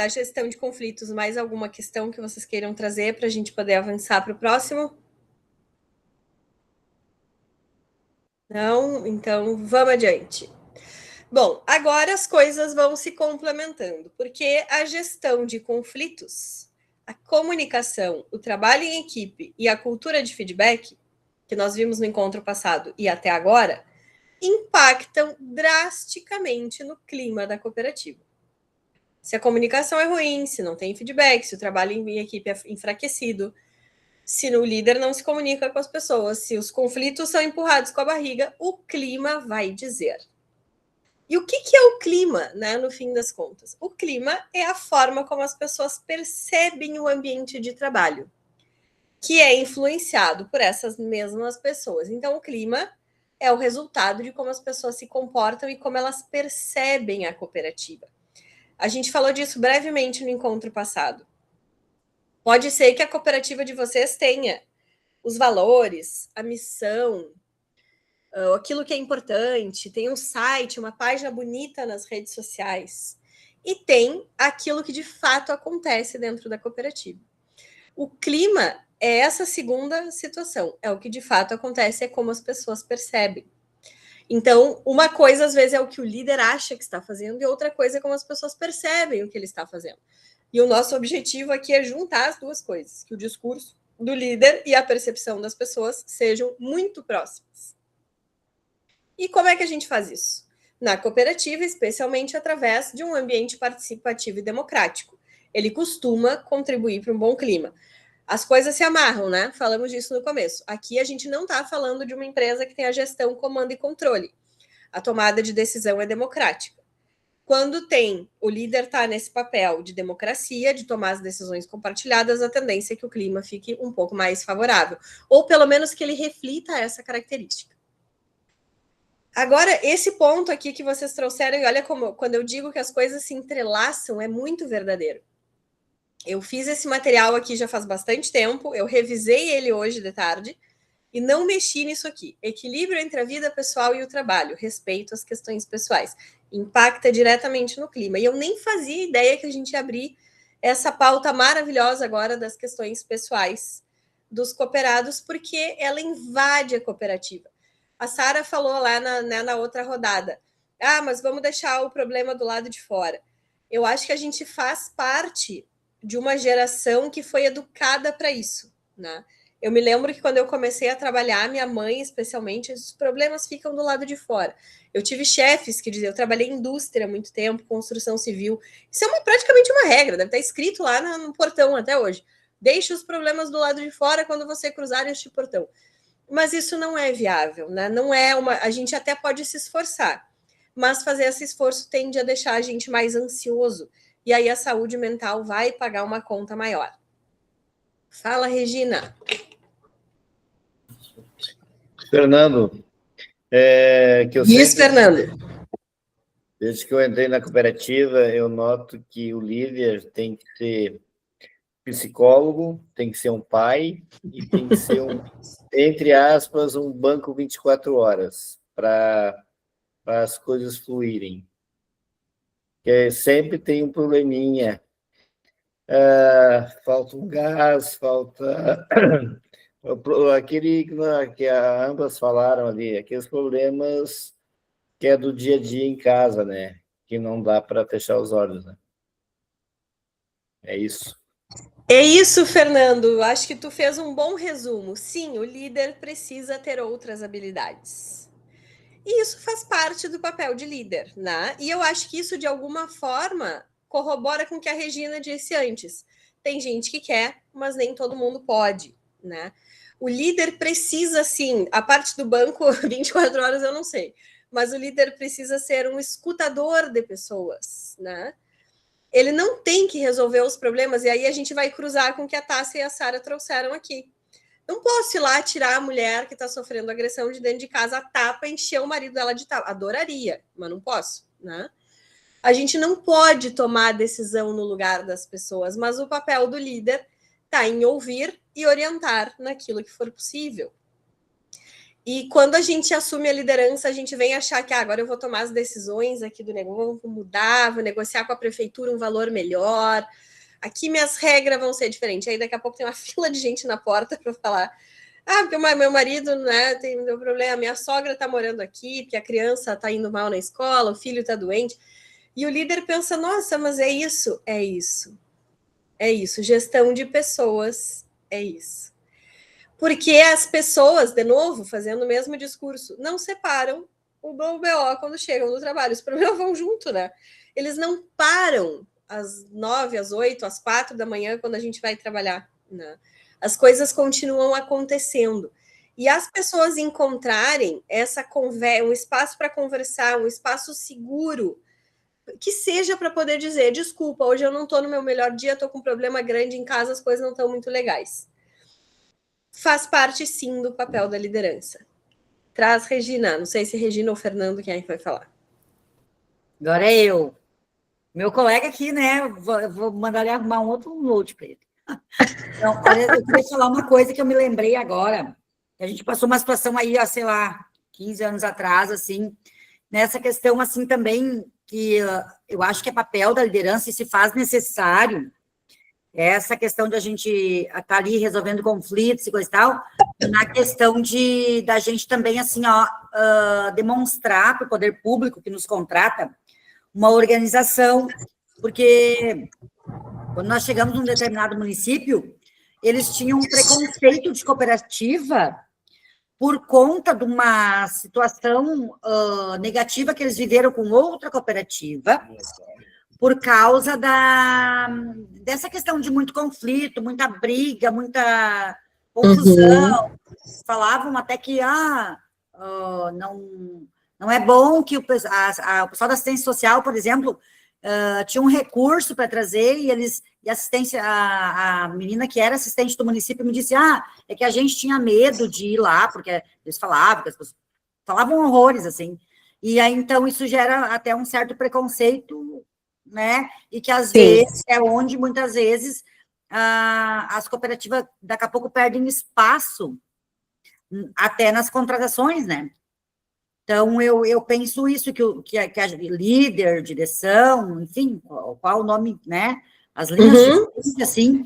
gestão de conflitos, mais alguma questão que vocês queiram trazer para a gente poder avançar para o próximo? Não? Então, vamos adiante. Bom, agora as coisas vão se complementando, porque a gestão de conflitos, a comunicação, o trabalho em equipe e a cultura de feedback, que nós vimos no encontro passado e até agora, impactam drasticamente no clima da cooperativa. Se a comunicação é ruim, se não tem feedback, se o trabalho em equipe é enfraquecido, se o líder não se comunica com as pessoas, se os conflitos são empurrados com a barriga, o clima vai dizer. E o que é o clima, né, no fim das contas? O clima é a forma como as pessoas percebem o ambiente de trabalho, que é influenciado por essas mesmas pessoas. Então, o clima é o resultado de como as pessoas se comportam e como elas percebem a cooperativa. A gente falou disso brevemente no encontro passado. Pode ser que a cooperativa de vocês tenha os valores, a missão, aquilo que é importante, tem um site, uma página bonita nas redes sociais, e tem aquilo que de fato acontece dentro da cooperativa. O clima é essa segunda situação, é o que de fato acontece, é como as pessoas percebem. Então, uma coisa, às vezes, é o que o líder acha que está fazendo, e outra coisa é como as pessoas percebem o que ele está fazendo. E o nosso objetivo aqui é juntar as duas coisas, que o discurso do líder e a percepção das pessoas sejam muito próximas. E como é que a gente faz isso? Na cooperativa, especialmente através de um ambiente participativo e democrático. Ele costuma contribuir para um bom clima. As coisas se amarram, né? Falamos disso no começo. Aqui a gente não está falando de uma empresa que tem a gestão, comando e controle. A tomada de decisão é democrática. Quando tem o líder está nesse papel de democracia, de tomar as decisões compartilhadas, a tendência é que o clima fique um pouco mais favorável, ou pelo menos que ele reflita essa característica. Agora, esse ponto aqui que vocês trouxeram, e olha como, quando eu digo que as coisas se entrelaçam, é muito verdadeiro. Eu fiz esse material aqui já faz bastante tempo, eu revisei ele hoje de tarde, e não mexi nisso aqui. Equilíbrio entre a vida pessoal e o trabalho, respeito às questões pessoais. Impacta diretamente no clima. E eu nem fazia ideia que a gente ia abrir essa pauta maravilhosa agora das questões pessoais dos cooperados, porque ela invade a cooperativa. A Sara falou lá na outra rodada, mas vamos deixar o problema do lado de fora. Eu acho que a gente faz parte de uma geração que foi educada para isso, né? Eu me lembro que quando eu comecei a trabalhar, minha mãe, especialmente, os problemas ficam do lado de fora. Eu tive chefes que diziam, eu trabalhei em indústria há muito tempo, construção civil. Isso é praticamente uma regra, deve estar escrito lá no portão até hoje. Deixe os problemas do lado de fora quando você cruzar este portão. Mas isso não é viável, né? Não é uma. A gente até pode se esforçar, mas fazer esse esforço tende a deixar a gente mais ansioso. E aí a saúde mental vai pagar uma conta maior. Fala, Regina. Fernando, Fernando. Desde que eu entrei na cooperativa, eu noto que o líder tem que ser psicólogo, tem que ser um pai e tem que ser entre aspas, um banco 24 horas para as coisas fluírem. Porque sempre tem um probleminha. Falta um gás, falta aquele que ambas falaram ali, aqueles problemas que é do dia a dia em casa, né? Que não dá para fechar os olhos, né? É isso. É isso, Fernando. Acho que tu fez um bom resumo. Sim, o líder precisa ter outras habilidades. E isso faz parte do papel de líder, né? E eu acho que isso, de alguma forma, corrobora com o que a Regina disse antes. Tem gente que quer, mas nem todo mundo pode, né? O líder precisa, sim, a parte do banco 24 horas eu não sei, mas o líder precisa ser um escutador de pessoas, né? Ele não tem que resolver os problemas, e aí a gente vai cruzar com o que a Tássia e a Sara trouxeram aqui. Não posso ir lá tirar a mulher que está sofrendo agressão de dentro de casa a tapa e encher o marido dela de tapa. Adoraria, mas não posso, né? A gente não pode tomar a decisão no lugar das pessoas, mas o papel do líder está em ouvir e orientar naquilo que for possível. E quando a gente assume a liderança, a gente vem achar que agora eu vou tomar as decisões aqui do negócio, vou mudar, vou negociar com a prefeitura um valor melhor. Aqui minhas regras vão ser diferentes. Aí daqui a pouco tem uma fila de gente na porta para falar: porque meu marido, né, tem meu problema, minha sogra está morando aqui, porque a criança está indo mal na escola, o filho está doente. E o líder pensa: nossa, mas é isso? É isso. É isso. Gestão de pessoas é isso. Porque as pessoas, de novo, fazendo o mesmo discurso, não separam o BO quando chegam no trabalho. Os problemas vão junto, né? Eles não param às 9, às 8, às 4 da manhã, quando a gente vai trabalhar, né? As coisas continuam acontecendo. E as pessoas encontrarem essa conversa, um espaço para conversar, um espaço seguro, que seja para poder dizer: desculpa, hoje eu não estou no meu melhor dia, estou com um problema grande em casa, as coisas não estão muito legais. Faz parte, sim, do papel da liderança. Traz, Regina. Não sei se Regina ou Fernando, quem é que vai falar. Agora é eu. Meu colega aqui, né? Vou mandar ele arrumar um outro note para ele. Então, olha, eu queria falar uma coisa que eu me lembrei agora. A gente passou uma situação aí, sei lá, 15 anos atrás, assim, nessa questão, assim, também, que eu acho que é papel da liderança e se faz necessário essa questão de a gente estar ali resolvendo conflitos e coisa e tal, na questão da gente também, assim, demonstrar para o poder público que nos contrata uma organização, porque quando nós chegamos num determinado município, eles tinham um preconceito de cooperativa por conta de uma situação negativa que eles viveram com outra cooperativa, por causa dessa questão de muito conflito, muita briga, muita confusão. Falavam até que não é bom que o pessoal da assistência social, por exemplo, tinha um recurso para trazer e assistência, a menina que era assistente do município me disse, é que a gente tinha medo de ir lá, porque eles falavam, que as pessoas falavam horrores, assim, e aí, então, isso gera até um certo preconceito, né, e que, às vezes, é onde, muitas vezes, as cooperativas, daqui a pouco, perdem espaço, até nas contratações, né. Então, eu penso isso, que a líder, direção, enfim, qual o nome, né, as linhas de frente, assim,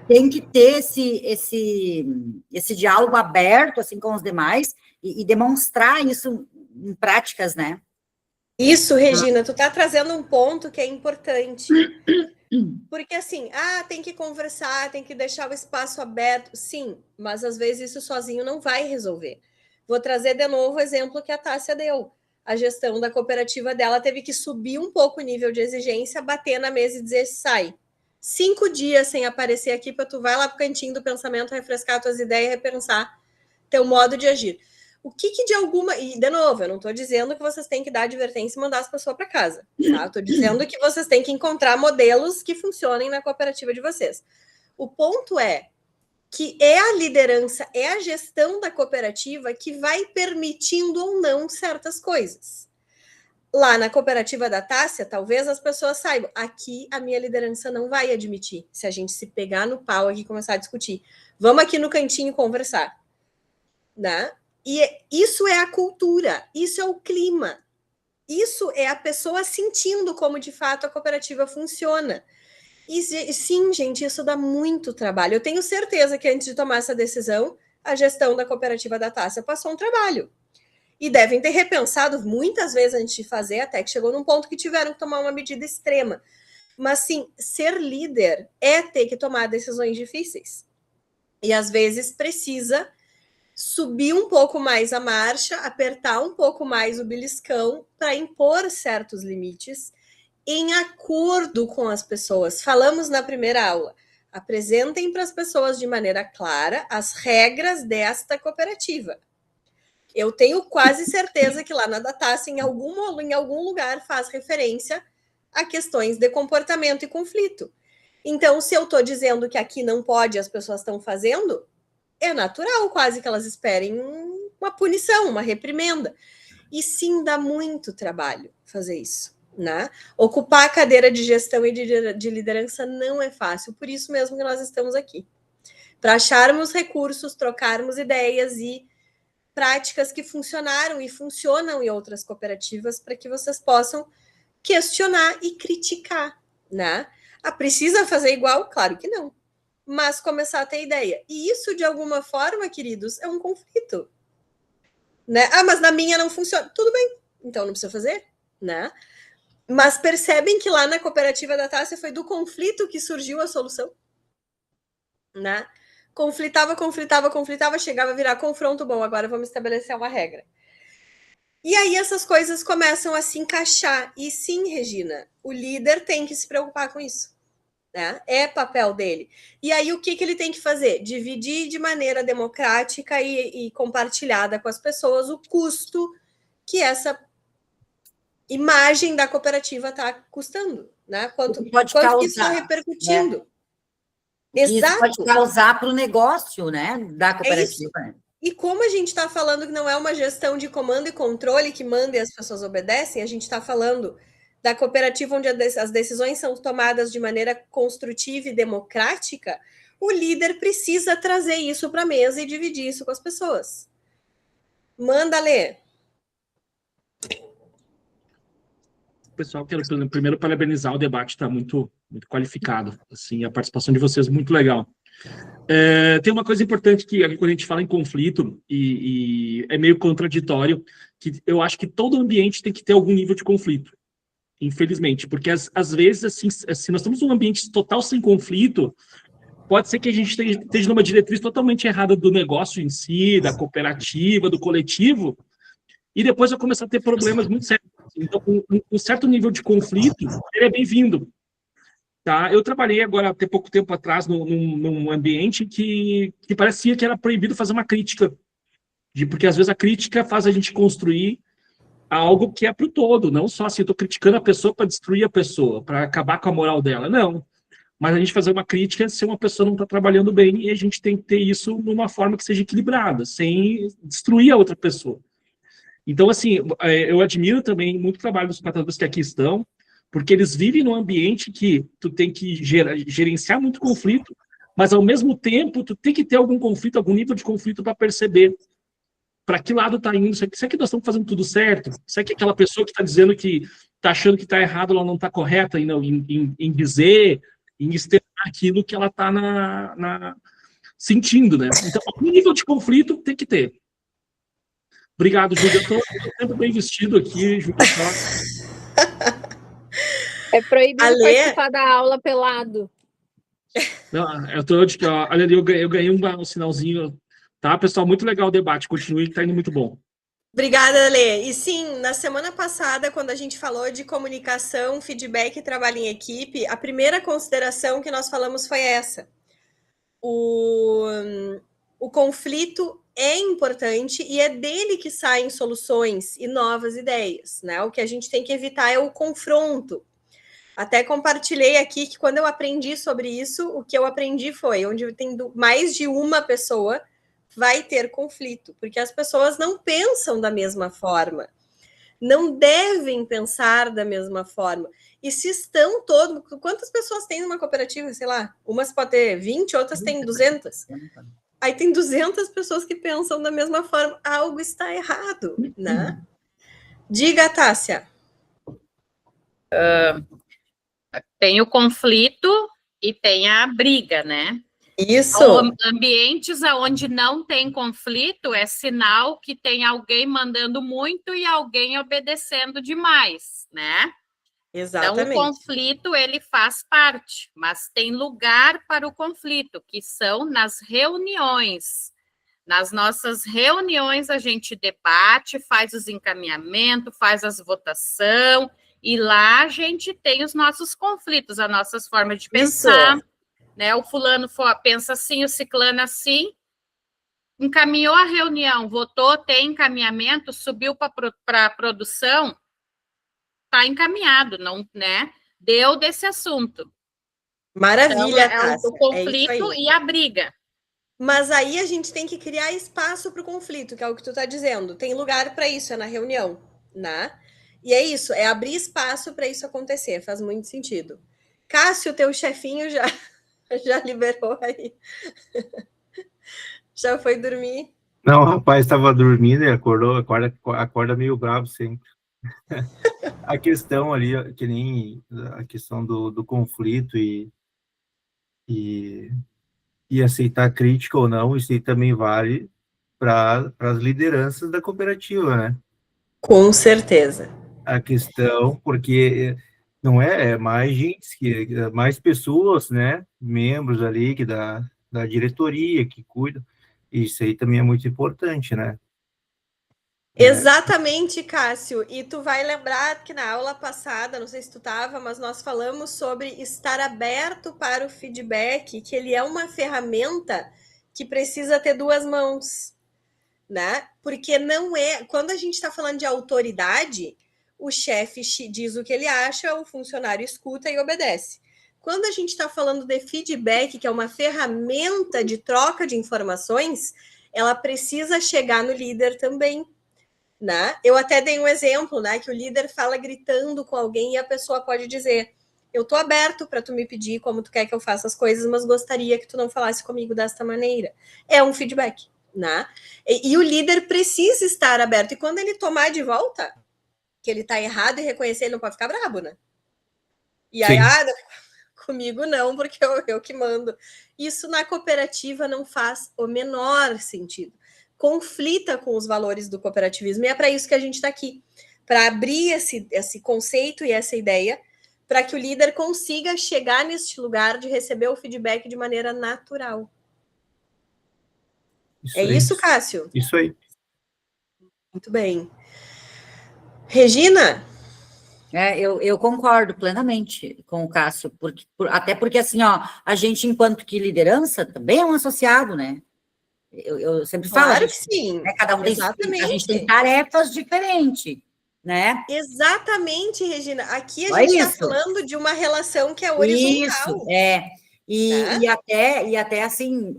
tem que ter esse diálogo aberto, assim, com os demais, e demonstrar isso em práticas, né. Isso, Regina, tu tá trazendo um ponto que é importante. Porque assim, tem que conversar, tem que deixar o espaço aberto. Sim, mas às vezes isso sozinho não vai resolver. Vou trazer de novo o exemplo que a Tássia deu. A gestão da cooperativa dela teve que subir um pouco o nível de exigência, bater na mesa e dizer, sai. 5 dias sem aparecer aqui para tu vai lá pro cantinho do pensamento, refrescar tuas ideias e repensar teu modo de agir. O que de alguma... E, de novo, eu não estou dizendo que vocês têm que dar advertência e mandar as pessoas para casa, tá? Estou dizendo que vocês têm que encontrar modelos que funcionem na cooperativa de vocês. O ponto é que é a liderança, é a gestão da cooperativa que vai permitindo ou não certas coisas. Lá na cooperativa da Tássia, talvez as pessoas saibam, aqui a minha liderança não vai admitir, se a gente se pegar no pau aqui e começar a discutir. Vamos aqui no cantinho conversar, né? E isso é a cultura, isso é o clima, isso é a pessoa sentindo como de fato a cooperativa funciona. E sim, gente, isso dá muito trabalho. Eu tenho certeza que antes de tomar essa decisão, a gestão da cooperativa da Tássia passou um trabalho. E devem ter repensado muitas vezes antes de fazer, até que chegou num ponto que tiveram que tomar uma medida extrema. Mas sim, ser líder é ter que tomar decisões difíceis. E às vezes precisa subir um pouco mais a marcha, apertar um pouco mais o beliscão para impor certos limites em acordo com as pessoas. Falamos na primeira aula, apresentem para as pessoas de maneira clara as regras desta cooperativa. Eu tenho quase certeza que lá na Datassi, em algum lugar, faz referência a questões de comportamento e conflito. Então, se eu estou dizendo que aqui não pode, as pessoas estão fazendo, é natural quase que elas esperem uma punição, uma reprimenda. E sim, dá muito trabalho fazer isso, né? Ocupar a cadeira de gestão e de liderança não é fácil, por isso mesmo que nós estamos aqui. Para acharmos recursos, trocarmos ideias e práticas que funcionaram e funcionam em outras cooperativas para que vocês possam questionar e criticar, né? Precisa fazer igual? Claro que não. Mas começar a ter ideia. E isso, de alguma forma, queridos, é um conflito. Né? Mas na minha não funciona. Tudo bem, então não precisa fazer, né? Mas percebem que lá na cooperativa da Tássia foi do conflito que surgiu a solução, né? Conflitava, chegava a virar confronto. Bom, agora vamos estabelecer uma regra. E aí essas coisas começam a se encaixar. E sim, Regina, o líder tem que se preocupar com isso. Né? É papel dele. E aí o que ele tem que fazer? Dividir de maneira democrática e compartilhada com as pessoas o custo que essa imagem da cooperativa está custando, né? Quanto que isso está repercutindo. Né? Exato. Isso pode causar para o negócio, né, da cooperativa. E como a gente está falando que não é uma gestão de comando e controle que manda e as pessoas obedecem, a gente está falando da cooperativa onde as decisões são tomadas de maneira construtiva e democrática, o líder precisa trazer isso para a mesa e dividir isso com as pessoas. Manda, Lê. pessoal, quero primeiro parabenizar, o debate está muito, muito qualificado, assim, a participação de vocês é muito legal. Tem uma coisa importante que quando a gente fala em conflito, e é meio contraditório, que eu acho que todo ambiente tem que ter algum nível de conflito, infelizmente, porque às vezes, assim, se nós estamos num ambiente total sem conflito, pode ser que a gente esteja numa diretriz totalmente errada do negócio em si, da cooperativa, do coletivo, e depois vai começar a ter problemas muito sérios. Então, um certo nível de conflito, ele é bem-vindo. Tá? Eu trabalhei agora, até pouco tempo atrás, num ambiente que parecia que era proibido fazer uma crítica, porque às vezes a crítica faz a gente construir algo que é para o todo, não só assim, eu estou criticando a pessoa para destruir a pessoa, para acabar com a moral dela, não. Mas a gente fazer uma crítica se uma pessoa não está trabalhando bem, e a gente tem que ter isso numa forma que seja equilibrada, sem destruir a outra pessoa. Então, assim, eu admiro também muito o trabalho dos patrões que aqui estão, porque eles vivem num ambiente que tu tem que gerenciar muito conflito, mas ao mesmo tempo tu tem que ter algum conflito, algum nível de conflito para perceber para que lado está indo. Será que nós estamos fazendo tudo certo? Será que aquela pessoa que está dizendo que está achando que está errado, ela não está correta em dizer, em externar aquilo que ela está sentindo, né? Então, algum nível de conflito tem que ter. Obrigado, Júlia. Eu estou sempre bem vestido aqui, Júlia. É proibido Ale... participar da aula pelado. Não, eu tô de que, ó, olha ali, eu ganhei um sinalzinho. Tá, pessoal? Muito legal o debate. Continue, que tá indo muito bom. Obrigada, Lê. E sim, na semana passada, quando a gente falou de comunicação, feedback e trabalho em equipe, a primeira consideração que nós falamos foi essa. O conflito é importante e é dele que saem soluções e novas ideias, né? O que a gente tem que evitar é o confronto. Até compartilhei aqui que quando eu aprendi sobre isso, o que eu aprendi foi onde tem mais de uma pessoa vai ter conflito, porque as pessoas não pensam da mesma forma, não devem pensar da mesma forma. E se estão todos... Quantas pessoas tem numa cooperativa? Sei lá, umas podem ter 20, outras têm 200. Aí tem 200 pessoas que pensam da mesma forma. Algo está errado, né? Diga, Tássia. Tem o conflito e tem a briga, né? Isso. Ambientes onde não tem conflito é sinal que tem alguém mandando muito e alguém obedecendo demais, né? Exatamente. Então, o conflito, ele faz parte, mas tem lugar para o conflito, que são nas reuniões. Nas nossas reuniões, a gente debate, faz os encaminhamentos, faz as votações, e lá a gente tem os nossos conflitos, as nossas formas de pensar, né? O fulano pensa assim, o ciclano assim, encaminhou a reunião, votou, tem encaminhamento, subiu para a produção, está encaminhado, não, né? Deu desse assunto. Maravilha, então, o conflito e a briga. Mas aí a gente tem que criar espaço para o conflito, que é o que tu está dizendo. Tem lugar para isso, é na reunião, né? E é isso, é abrir espaço para isso acontecer, faz muito sentido. Cássio, teu chefinho já liberou aí. Já foi dormir? Não, o rapaz estava dormindo e acorda meio bravo sempre. A questão ali, que nem a questão do conflito e aceitar crítica ou não, isso aí também vale para as lideranças da cooperativa, né? Com certeza. A questão, porque não é mais gente, mais pessoas, né? Membros ali da diretoria que cuidam. Isso aí também é muito importante, né? Exatamente, Cássio. E tu vai lembrar que na aula passada, não sei se tu estava, mas nós falamos sobre estar aberto para o feedback, que ele é uma ferramenta que precisa ter duas mãos, né? Porque não é... Quando a gente está falando de autoridade, o chefe diz o que ele acha, o funcionário escuta e obedece. Quando a gente está falando de feedback, que é uma ferramenta de troca de informações, ela precisa chegar no líder também. Né? Eu até dei um exemplo, né, que o líder fala gritando com alguém e a pessoa pode dizer: eu tô aberto para tu me pedir como tu quer que eu faça as coisas, mas gostaria que tu não falasse comigo desta maneira. É um feedback, né? E o líder precisa estar aberto, e quando ele tomar de volta, que ele tá errado e reconhecer, ele não pode ficar brabo, né? E aí, Sim. comigo não, porque eu que mando. Isso na cooperativa não faz o menor sentido. Conflita com os valores do cooperativismo, e é para isso que a gente está aqui, para abrir esse conceito e essa ideia, para que o líder consiga chegar neste lugar de receber o feedback de maneira natural. É isso, Cássio? Isso aí. Muito bem. Regina? Eu concordo plenamente com o Cássio, até porque, assim, ó, a gente, enquanto que liderança, também é um associado, né? Eu sempre falo, Claro gente, que sim. né, cada um tem, Exatamente. a gente tem tarefas diferentes, né? Exatamente, Regina. Aqui a Olha gente está isso. falando de uma relação que é horizontal. Isso, e até assim,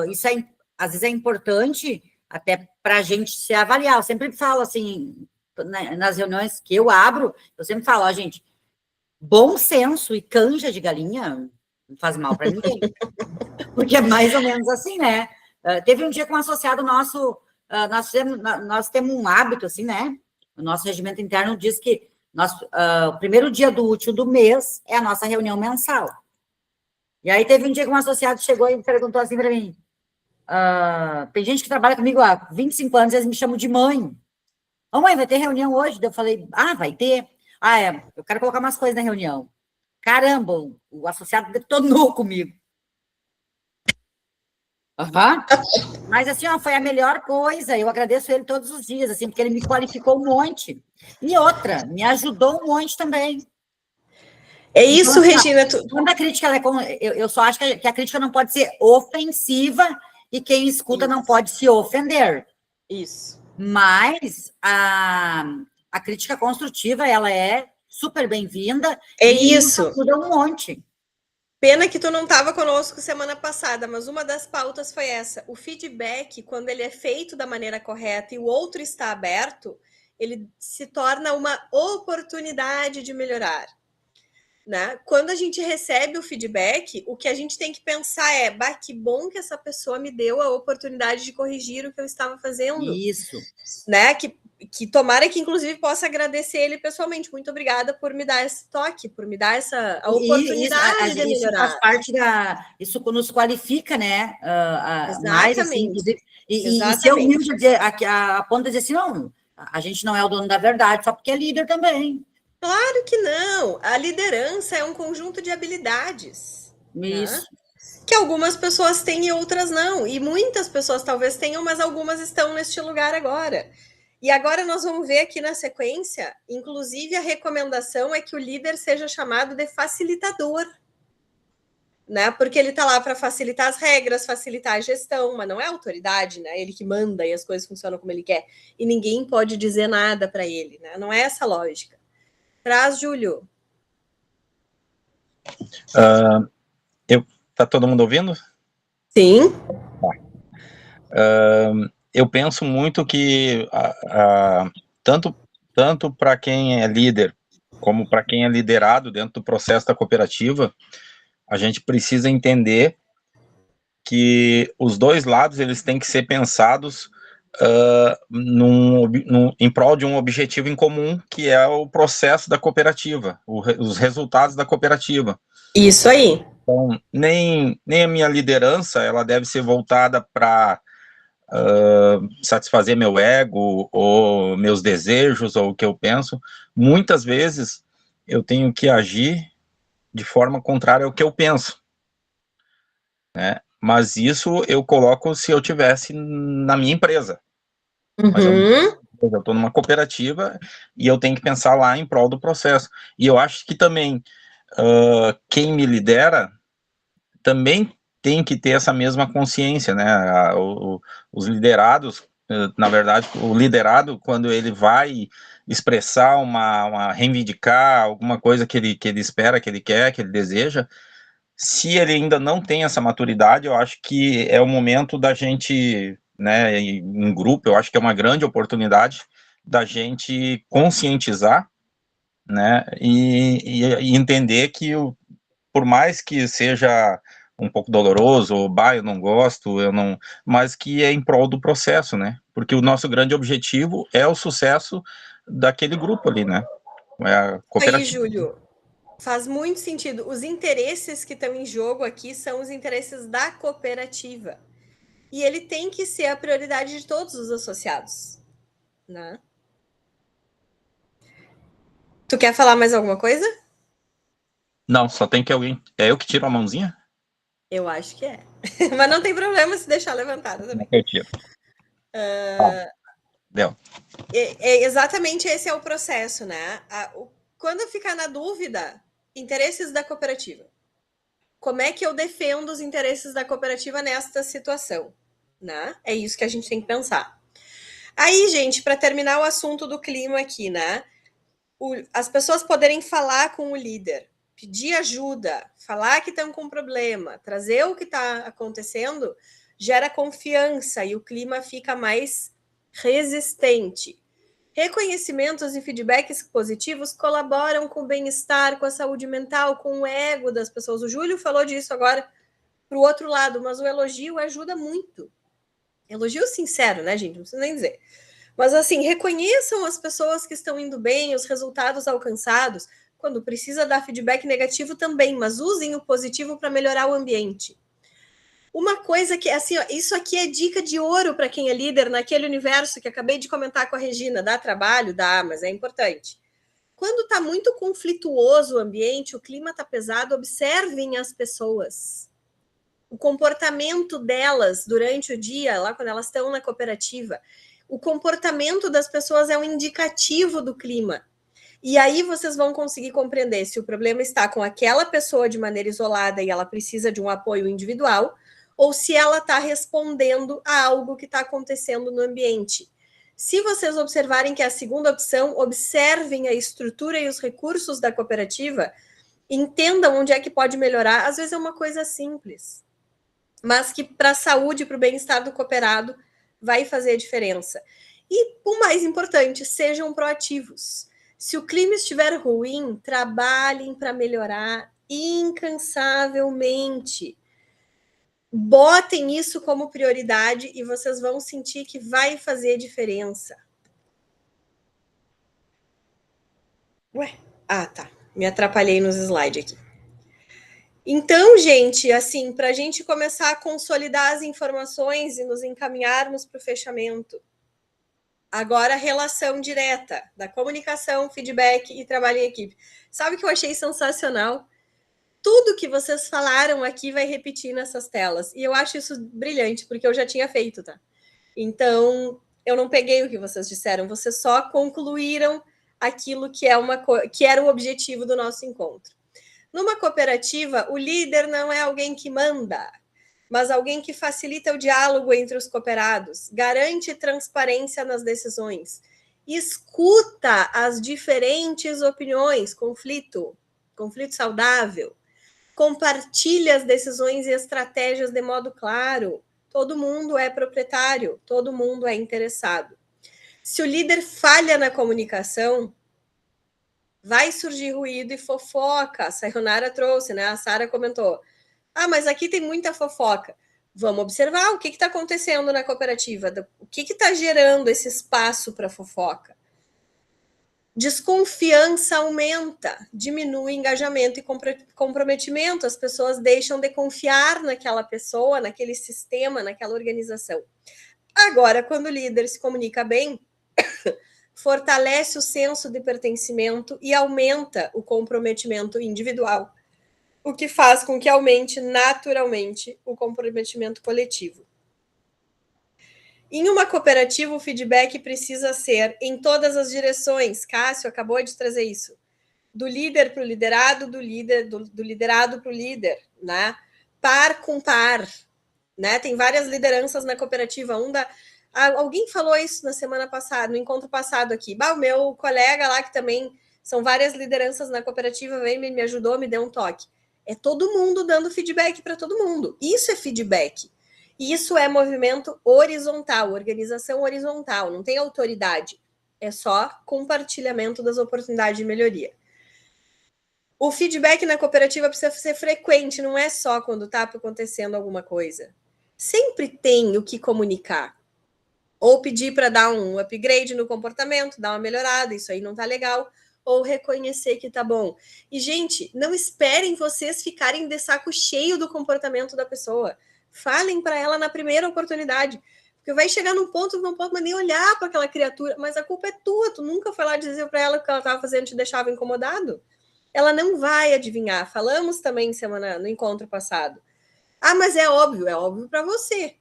isso às vezes é importante até para a gente se avaliar. Eu sempre falo assim, nas reuniões que eu abro, eu sempre falo, ó, gente, bom senso e canja de galinha não faz mal para ninguém. Porque é mais ou menos assim, né? Teve um dia que um associado nosso, nós temos um hábito, assim, né? O nosso regimento interno diz que o primeiro dia do útil do mês é a nossa reunião mensal. E aí teve um dia que um associado chegou e perguntou assim para mim, tem gente que trabalha comigo há 25 anos, eles me chamam de mãe. Ô, mãe, vai ter reunião hoje? Eu falei, vai ter. Eu quero colocar umas coisas na reunião. Caramba, o associado detonou comigo. Mas, assim, ó, foi a melhor coisa. Eu agradeço ele todos os dias, assim, porque ele me qualificou um monte. E outra, me ajudou um monte também. É isso, então, Regina. Quando a crítica, eu só acho que a crítica não pode ser ofensiva e quem escuta não pode se ofender. Isso. Mas a crítica construtiva, ela é super bem-vinda. E isso. Ajuda um monte. Pena que tu não estava conosco semana passada, mas uma das pautas foi essa. O feedback, quando ele é feito da maneira correta e o outro está aberto, ele se torna uma oportunidade de melhorar. Né? Quando a gente recebe o feedback, o que a gente tem que pensar é, que bom que essa pessoa me deu a oportunidade de corrigir o que eu estava fazendo. Isso. Né? Que tomara que, inclusive, possa agradecer ele pessoalmente. Muito obrigada por me dar esse toque, por me dar a oportunidade de melhorar. Isso faz parte isso nos qualifica, né? Mais, assim, inclusive. E ser humilde a ponto de dizer assim, não, a gente não é o dono da verdade, só porque é líder também. Claro que não. A liderança é um conjunto de habilidades. Isso. Né? Que algumas pessoas têm e outras não. E muitas pessoas talvez tenham, mas algumas estão neste lugar agora. E agora nós vamos ver aqui na sequência, inclusive a recomendação é que o líder seja chamado de facilitador. Né? Porque ele está lá para facilitar as regras, facilitar a gestão, mas não é autoridade, né? Ele que manda e as coisas funcionam como ele quer. E ninguém pode dizer nada para ele, né? Não é essa a lógica. Traz, Júlio. Tá todo mundo ouvindo? Sim. Eu penso muito que tanto para quem é líder como para quem é liderado dentro do processo da cooperativa, a gente precisa entender que os dois lados eles têm que ser pensados em prol de um objetivo em comum, que é o processo da cooperativa, os resultados da cooperativa. Isso aí. Então, nem a minha liderança ela deve ser voltada para satisfazer meu ego ou meus desejos ou o que eu penso. Muitas vezes eu tenho que agir de forma contrária ao que eu penso, né? Mas isso eu coloco se eu tivesse na minha empresa. Mas eu estou numa cooperativa e eu tenho que pensar lá em prol do processo. E eu acho que também quem me lidera também tem que ter essa mesma consciência, né? Os liderados, na verdade, o liderado, quando ele vai expressar reivindicar alguma coisa que ele espera, que ele quer, que ele deseja, se ele ainda não tem essa maturidade, eu acho que é o momento da gente, né, em grupo, eu acho que é uma grande oportunidade da gente conscientizar, né, e entender que por mais que seja um pouco doloroso, ou eu não gosto, mas que é em prol do processo, né, porque o nosso grande objetivo é o sucesso daquele grupo ali, né? É a Aí, cooperativa. Júlio, faz muito sentido. Os interesses que estão em jogo aqui são os interesses da cooperativa. E ele tem que ser a prioridade de todos os associados, né? Tu quer falar mais alguma coisa? Não, só tem que alguém... É eu que tiro a mãozinha? Eu acho que é. Mas não tem problema se deixar levantada também. Eu tiro. Deu. Exatamente esse é o processo, né? Quando ficar na dúvida, interesses da cooperativa. Como é que eu defendo os interesses da cooperativa nesta situação? Né? É isso que a gente tem que pensar. Aí, gente, para terminar o assunto do clima aqui, né? As pessoas poderem falar com o líder, pedir ajuda, falar que estão com problema, trazer o que está acontecendo, gera confiança e o clima fica mais resistente. Reconhecimentos e feedbacks positivos colaboram com o bem-estar, com a saúde mental, com o ego das pessoas. O Júlio falou disso agora para o outro lado, mas o elogio ajuda muito. Elogio sincero, né, gente? Não preciso nem dizer. Mas, assim, reconheçam as pessoas que estão indo bem, os resultados alcançados. Quando precisa dar feedback negativo também, mas usem o positivo para melhorar o ambiente. Uma coisa que, assim, ó, isso aqui é dica de ouro para quem é líder naquele universo que acabei de comentar com a Regina. Dá trabalho? Dá, mas é importante. Quando está muito conflituoso o ambiente, o clima está pesado, observem as pessoas. O comportamento delas durante o dia, lá quando elas estão na cooperativa. O comportamento das pessoas é um indicativo do clima. E aí vocês vão conseguir compreender se o problema está com aquela pessoa de maneira isolada e ela precisa de um apoio individual, ou se ela está respondendo a algo que está acontecendo no ambiente. Se vocês observarem que é a segunda opção, observem a estrutura e os recursos da cooperativa, entendam onde é que pode melhorar. Às vezes é uma coisa simples, mas que para a saúde, para o bem-estar do cooperado, vai fazer a diferença. E o mais importante, sejam proativos. Se o clima estiver ruim, trabalhem para melhorar incansavelmente. Botem isso como prioridade e vocês vão sentir que vai fazer diferença. Ué, tá. Me atrapalhei nos slides aqui. Então, gente, assim, para a gente começar a consolidar as informações e nos encaminharmos para o fechamento, agora a relação direta da comunicação, feedback e trabalho em equipe. Sabe o que eu achei sensacional? Tudo que vocês falaram aqui vai repetir nessas telas. E eu acho isso brilhante, porque eu já tinha feito, tá? Então, eu não peguei o que vocês disseram, vocês só concluíram aquilo que era o objetivo do nosso encontro. Numa cooperativa, o líder não é alguém que manda, mas alguém que facilita o diálogo entre os cooperados, garante transparência nas decisões, escuta as diferentes opiniões, conflito saudável, compartilha as decisões e estratégias de modo claro. Todo mundo é proprietário, todo mundo é interessado. Se o líder falha na comunicação, vai surgir ruído e fofoca. A Sayonara trouxe, né? A Sara comentou. Mas aqui tem muita fofoca. Vamos observar o que está acontecendo na cooperativa. O que está gerando esse espaço para fofoca? Desconfiança aumenta, diminui engajamento e comprometimento. As pessoas deixam de confiar naquela pessoa, naquele sistema, naquela organização. Agora, quando o líder se comunica bem, fortalece o senso de pertencimento e aumenta o comprometimento individual, o que faz com que aumente naturalmente o comprometimento coletivo. Em uma cooperativa, o feedback precisa ser em todas as direções. Cássio acabou de trazer isso. Do líder para o liderado, do liderado para o líder, né? Par com par, né? Tem várias lideranças na cooperativa. Alguém falou isso na semana passada, no encontro passado aqui. O meu colega lá, que também são várias lideranças na cooperativa, veio, me ajudou, me deu um toque. É todo mundo dando feedback para todo mundo. Isso é feedback. Isso é movimento horizontal, organização horizontal, não tem autoridade. É só compartilhamento das oportunidades de melhoria. O feedback na cooperativa precisa ser frequente, não é só quando está acontecendo alguma coisa. Sempre tem o que comunicar. Ou pedir para dar um upgrade no comportamento, dar uma melhorada, isso aí não tá legal, ou reconhecer que tá bom. E, gente, não esperem vocês ficarem de saco cheio do comportamento da pessoa. Falem para ela na primeira oportunidade. Porque vai chegar num ponto que não pode nem olhar para aquela criatura, mas a culpa é tua, tu nunca foi lá dizer para ela que o que ela estava fazendo te deixava incomodado. Ela não vai adivinhar. Falamos também no encontro passado. Ah, mas é óbvio para você,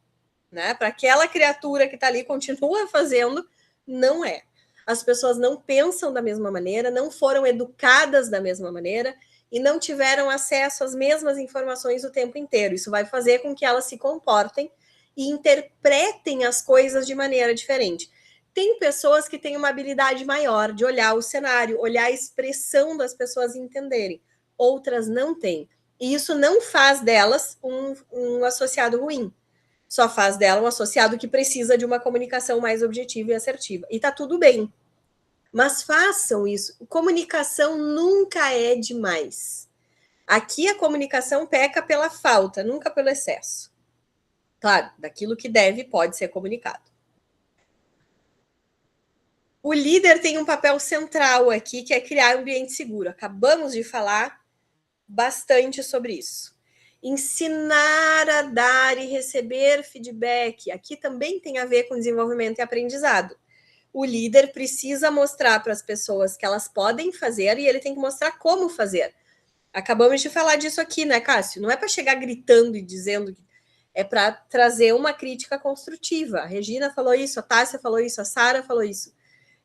né? Para aquela criatura que está ali continua fazendo, não é. As pessoas não pensam da mesma maneira, não foram educadas da mesma maneira e não tiveram acesso às mesmas informações o tempo inteiro. Isso vai fazer com que elas se comportem e interpretem as coisas de maneira diferente. Tem pessoas que têm uma habilidade maior de olhar o cenário, olhar a expressão das pessoas e entenderem. Outras não têm. E isso não faz delas um associado ruim. Só faz dela um associado que precisa de uma comunicação mais objetiva e assertiva. E tá tudo bem. Mas façam isso. Comunicação nunca é demais. Aqui a comunicação peca pela falta, nunca pelo excesso. Claro, daquilo que deve pode ser comunicado. O líder tem um papel central aqui, que é criar um ambiente seguro. Acabamos de falar bastante sobre isso. Ensinar a dar e receber feedback. Aqui também tem a ver com desenvolvimento e aprendizado. O líder precisa mostrar para as pessoas que elas podem fazer e ele tem que mostrar como fazer. Acabamos de falar disso aqui, né, Cássio? Não é para chegar gritando e dizendo que é para trazer uma crítica construtiva. A Regina falou isso, a Tássia falou isso, a Sara falou isso.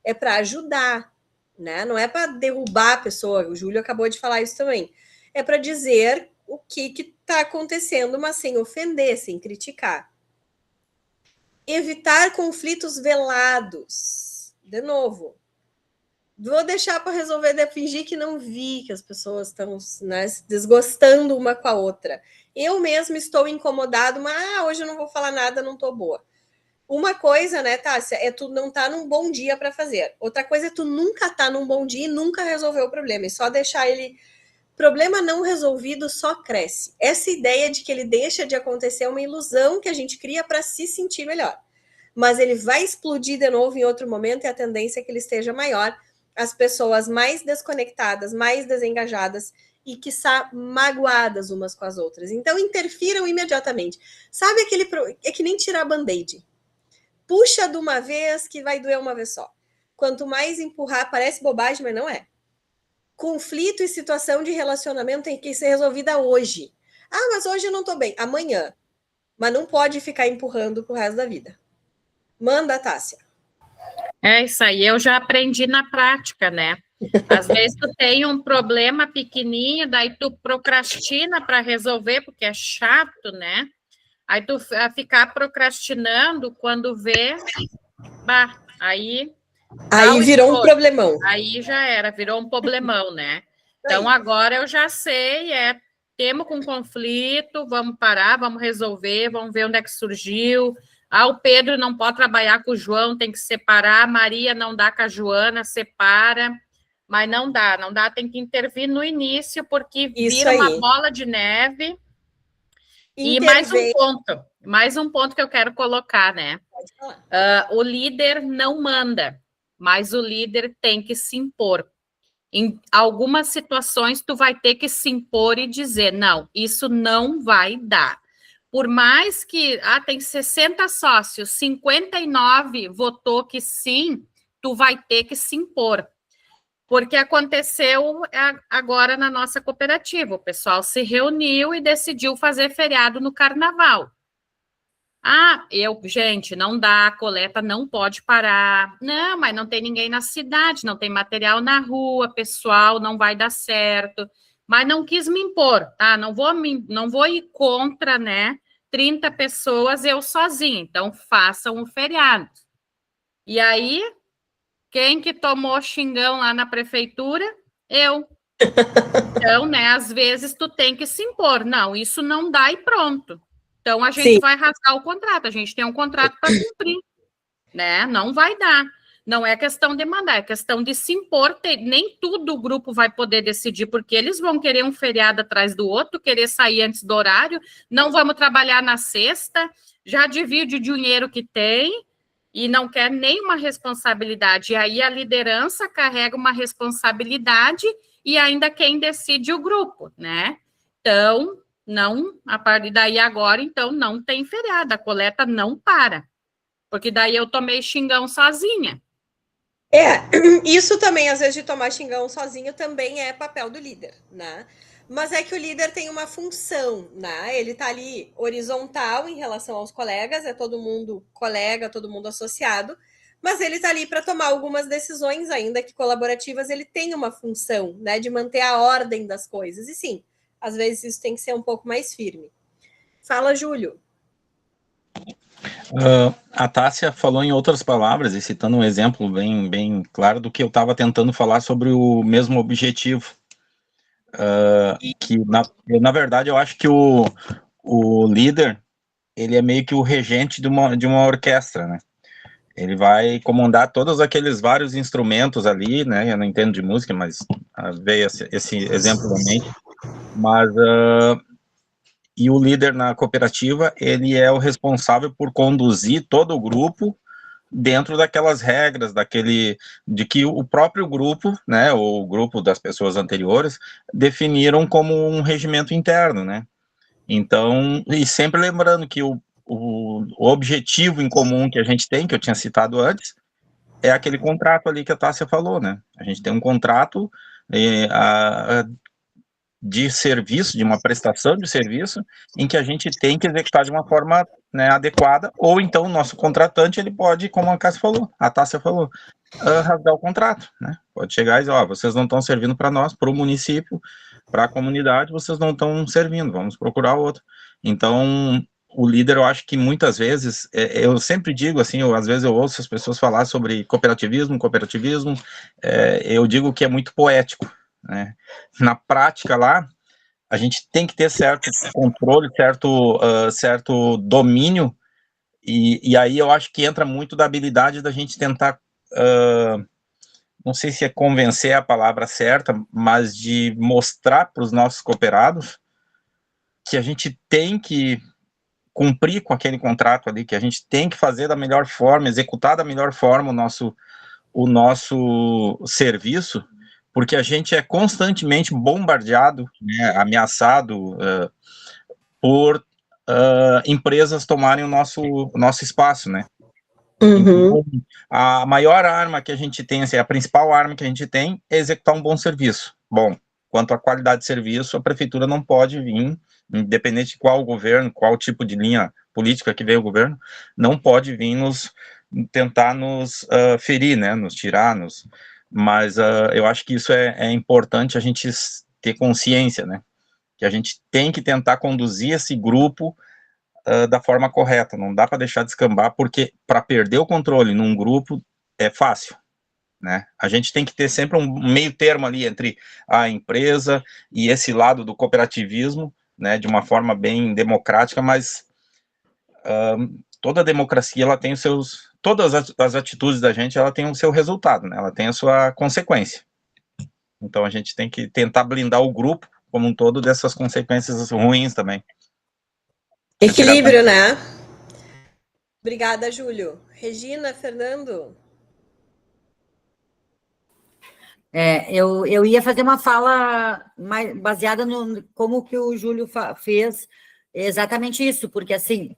É para ajudar, né? Não é para derrubar a pessoa. O Júlio acabou de falar isso também. É para dizer o que está acontecendo, mas sem ofender, sem criticar. Evitar conflitos velados. De novo, vou deixar para resolver, de fingir que não vi que as pessoas estão, né, se desgostando uma com a outra. Eu mesmo estou incomodado, mas hoje eu não vou falar nada, não estou boa. Uma coisa, né, Tássia, é tu não tá num bom dia para fazer. Outra coisa é tu nunca tá num bom dia e nunca resolveu o problema. E só deixar ele... Problema não resolvido só cresce. Essa ideia de que ele deixa de acontecer é uma ilusão que a gente cria para se sentir melhor. Mas ele vai explodir de novo em outro momento e a tendência é que ele esteja maior. As pessoas mais desconectadas, mais desengajadas e, quiçá, magoadas umas com as outras. Então, interfiram imediatamente. Sabe aquele... É que nem tirar band-aid. Puxa de uma vez que vai doer uma vez só. Quanto mais empurrar, parece bobagem, mas não é. Conflito e situação de relacionamento tem que ser resolvida hoje. Ah, mas hoje eu não tô bem. Amanhã. Mas não pode ficar empurrando pro resto da vida. Manda, Tássia. É isso aí, eu já aprendi na prática, né? Às vezes tu tem um problema pequenininho, daí tu procrastina para resolver, porque é chato, né? Aí tu ficar procrastinando, quando vê, bah, aí virou um problemão. Aí já era, virou um problemão, né? Então agora eu já sei, temos com conflito, vamos parar, vamos resolver, vamos ver onde é que surgiu. Ah, o Pedro não pode trabalhar com o João, tem que separar, a Maria não dá com a Joana, separa, mas não dá, tem que intervir no início, porque vira uma bola de neve. E mais um ponto que eu quero colocar, né? Pode falar. O líder não manda, mas o líder tem que se impor. Em algumas situações, tu vai ter que se impor e dizer, não, isso não vai dar. Por mais que tem 60 sócios, 59 votou que sim, tu vai ter que se impor. Porque aconteceu agora na nossa cooperativa, o pessoal se reuniu e decidiu fazer feriado no carnaval. Gente, não dá, a coleta não pode parar. Não, mas não tem ninguém na cidade, não tem material na rua, pessoal, não vai dar certo. Mas não quis me impor, tá? Não vou ir contra, né? 30 pessoas, eu sozinha. Então, façam o feriado. E aí, quem que tomou xingão lá na prefeitura? Eu. Então, né, às vezes tu tem que se impor. Não, isso não dá e pronto. Então, a gente vai rasgar o contrato. A gente tem um contrato para cumprir, né? Não vai dar. Não é questão de mandar, é questão de se impor. Nem tudo o grupo vai poder decidir, porque eles vão querer um feriado atrás do outro, querer sair antes do horário, não vamos trabalhar na sexta, já divide o dinheiro que tem, e não quer nenhuma responsabilidade. E aí a liderança carrega uma responsabilidade e ainda quem decide o grupo, né? Então, não, a partir daí agora, então, não tem feriado, a coleta não para, porque daí eu tomei xingão sozinha. Isso também, às vezes, de tomar xingão sozinho, também é papel do líder, né? Mas é que o líder tem uma função, né? Ele tá ali horizontal em relação aos colegas, é todo mundo colega, todo mundo associado, mas ele tá ali para tomar algumas decisões, ainda que colaborativas, ele tem uma função, né, de manter a ordem das coisas. E sim, às vezes isso tem que ser um pouco mais firme. Fala, Júlio. A Tássia falou em outras palavras, e citando um exemplo bem claro do que eu estava tentando falar sobre o mesmo objetivo. Que, na verdade, eu acho que o líder, ele é meio que o regente de uma orquestra, né? Ele vai comandar todos aqueles vários instrumentos ali, né? Eu não entendo de música, mas veio esse exemplo da mente. Mas e o líder na cooperativa, ele é o responsável por conduzir todo o grupo dentro daquelas regras, de que o próprio grupo, né, o grupo das pessoas anteriores, definiram como um regimento interno, né? Então, e sempre lembrando que o objetivo em comum que a gente tem, que eu tinha citado antes, é aquele contrato ali que a Tássia falou, né? A gente tem um contrato de serviço, de uma prestação de serviço, em que a gente tem que executar de uma forma, né, adequada, ou então o nosso contratante, ele pode, como a Tássia falou, rasgar o contrato, né? Pode chegar e dizer, ó, vocês não estão servindo para nós, para o município, para a comunidade, vocês não estão servindo, vamos procurar outro. Então, o líder, eu acho que muitas vezes, eu sempre digo assim, às vezes eu ouço as pessoas falar sobre cooperativismo, eu digo que é muito poético, né? Na prática lá, a gente tem que ter certo controle, certo domínio, e aí eu acho que entra muito da habilidade da gente tentar, não sei se é convencer a palavra certa, mas de mostrar para os nossos cooperados que a gente tem que cumprir com aquele contrato ali, que a gente tem que fazer da melhor forma, executar da melhor forma o nosso serviço, porque a gente é constantemente bombardeado, né, ameaçado por empresas tomarem o nosso espaço, né? Então, a maior arma que a gente tem, assim, a principal arma que a gente tem é executar um bom serviço. Bom, quanto à qualidade de serviço, a prefeitura não pode vir, independente de qual governo, qual tipo de linha política que veio o governo, não pode vir tentar nos ferir, né, nos tirar, mas eu acho que isso é importante a gente ter consciência, né, que a gente tem que tentar conduzir esse grupo da forma correta, não dá para deixar descambar, porque para perder o controle num grupo é fácil, né? A gente tem que ter sempre um meio termo ali entre a empresa e esse lado do cooperativismo, né, de uma forma bem democrática, mas toda democracia, ela tem todas as atitudes da gente, ela tem o seu resultado, né? Ela tem a sua consequência. Então a gente tem que tentar blindar o grupo como um todo dessas consequências ruins também. Equilíbrio, né? Obrigada, Júlio. Regina, Fernando? Eu ia fazer uma fala mais baseada no como que o Júlio fez exatamente isso, porque assim,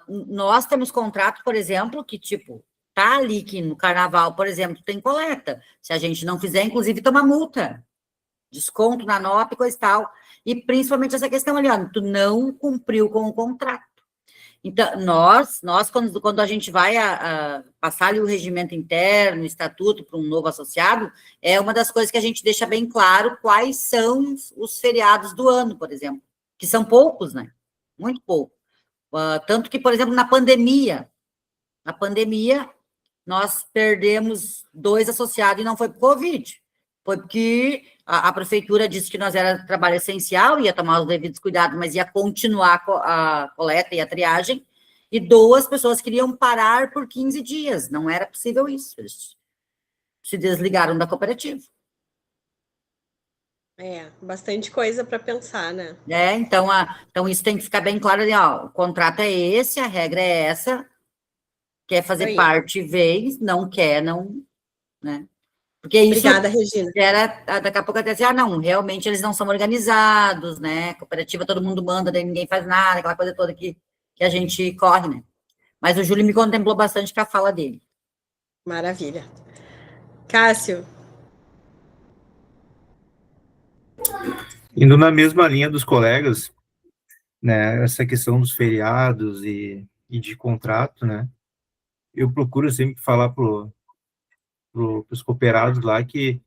nós temos contrato, por exemplo, que tipo, tá ali que no carnaval, por exemplo, tem coleta. Se a gente não fizer, inclusive, toma multa, desconto na nota e coisa e tal. E principalmente essa questão ali, ó, tu não cumpriu com o contrato. Então, nós quando a gente vai passar ali o regimento interno, o estatuto para um novo associado, é uma das coisas que a gente deixa bem claro quais são os feriados do ano, por exemplo, que são poucos, né? Muito pouco. Tanto que, por exemplo, na pandemia, nós perdemos 2 associados e não foi por Covid, foi porque a prefeitura disse que nós era trabalho essencial, ia tomar os devidos cuidados, mas ia continuar a coleta e a triagem, e 2 pessoas queriam parar por 15 dias, não era possível isso, eles se desligaram da cooperativa. Bastante coisa para pensar, né? Então isso tem que ficar bem claro ali, ó, o contrato é esse, a regra é essa, Quer fazer Aí. parte, vem, não quer, não, né? Porque isso Obrigada, Regina. gera, daqui a pouco até assim, não, realmente eles não são organizados, né? Cooperativa todo mundo manda, daí ninguém faz nada, aquela coisa toda que a gente corre, né? Mas o Júlio me contemplou bastante com a fala dele. Maravilha. Cássio. Indo na mesma linha dos colegas, né, essa questão dos feriados e de contrato, né, eu procuro sempre falar para os cooperados lá que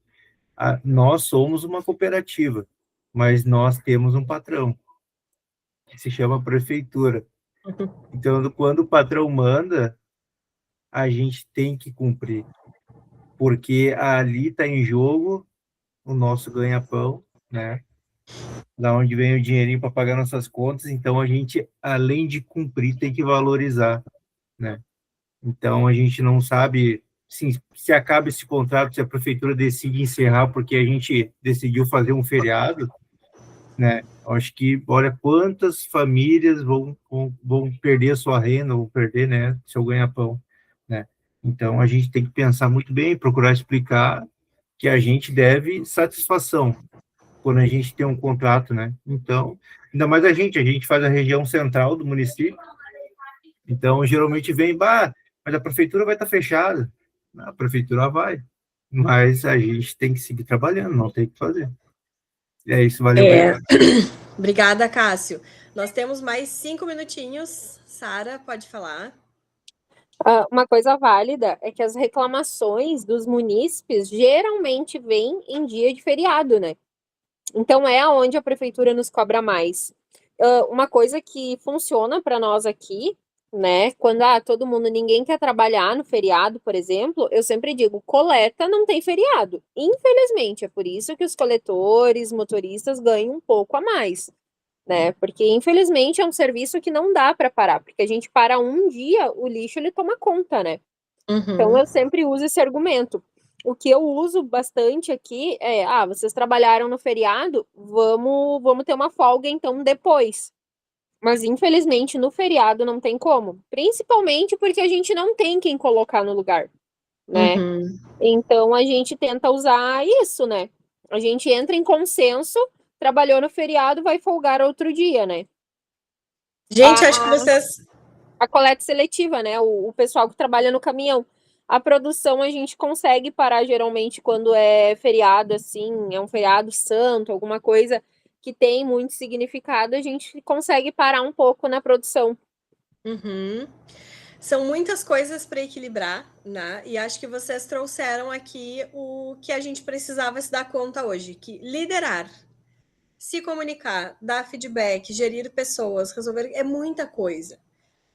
nós somos uma cooperativa, mas nós temos um patrão, que se chama prefeitura. Então, quando o patrão manda, a gente tem que cumprir, porque ali está em jogo o nosso ganha-pão, né, da onde vem o dinheirinho para pagar nossas contas, então a gente, além de cumprir, tem que valorizar, né? Então a gente não sabe se acaba esse contrato, se a prefeitura decide encerrar porque a gente decidiu fazer um feriado, né? Acho que, olha, quantas famílias vão perder a sua renda, vão perder, né, seu ganha-pão, né? Então a gente tem que pensar muito bem, procurar explicar que a gente deve satisfação quando a gente tem um contrato, né? Então, ainda mais a gente faz a região central do município, então geralmente vem, mas a prefeitura vai estar fechada. A prefeitura vai, mas a gente tem que seguir trabalhando, não tem o que fazer. É isso, valeu. Obrigada, Cássio. Nós temos mais 5 minutinhos. Sara, pode falar. Uma coisa válida é que as reclamações dos munícipes geralmente vêm em dia de feriado, né? Então é onde a prefeitura nos cobra mais. Uma coisa que funciona para nós aqui, né? Quando todo mundo, ninguém quer trabalhar no feriado, por exemplo, eu sempre digo, coleta não tem feriado. Infelizmente, é por isso que os coletores, motoristas ganham um pouco a mais, né? Porque infelizmente é um serviço que não dá para parar, porque a gente para um dia, o lixo ele toma conta, né? Então eu sempre uso esse argumento. O que eu uso bastante aqui é, vocês trabalharam no feriado, vamos ter uma folga então depois. Mas infelizmente no feriado não tem como, principalmente porque a gente não tem quem colocar no lugar, né? Então a gente tenta usar isso, né? A gente entra em consenso, trabalhou no feriado, vai folgar outro dia, né? Gente, acho que vocês... A coleta seletiva, né? O pessoal que trabalha no caminhão. A produção a gente consegue parar geralmente quando é feriado, assim, é um feriado santo, alguma coisa que tem muito significado, a gente consegue parar um pouco na produção. São muitas coisas para equilibrar, né? E acho que vocês trouxeram aqui o que a gente precisava se dar conta hoje, que liderar, se comunicar, dar feedback, gerir pessoas, resolver, é muita coisa.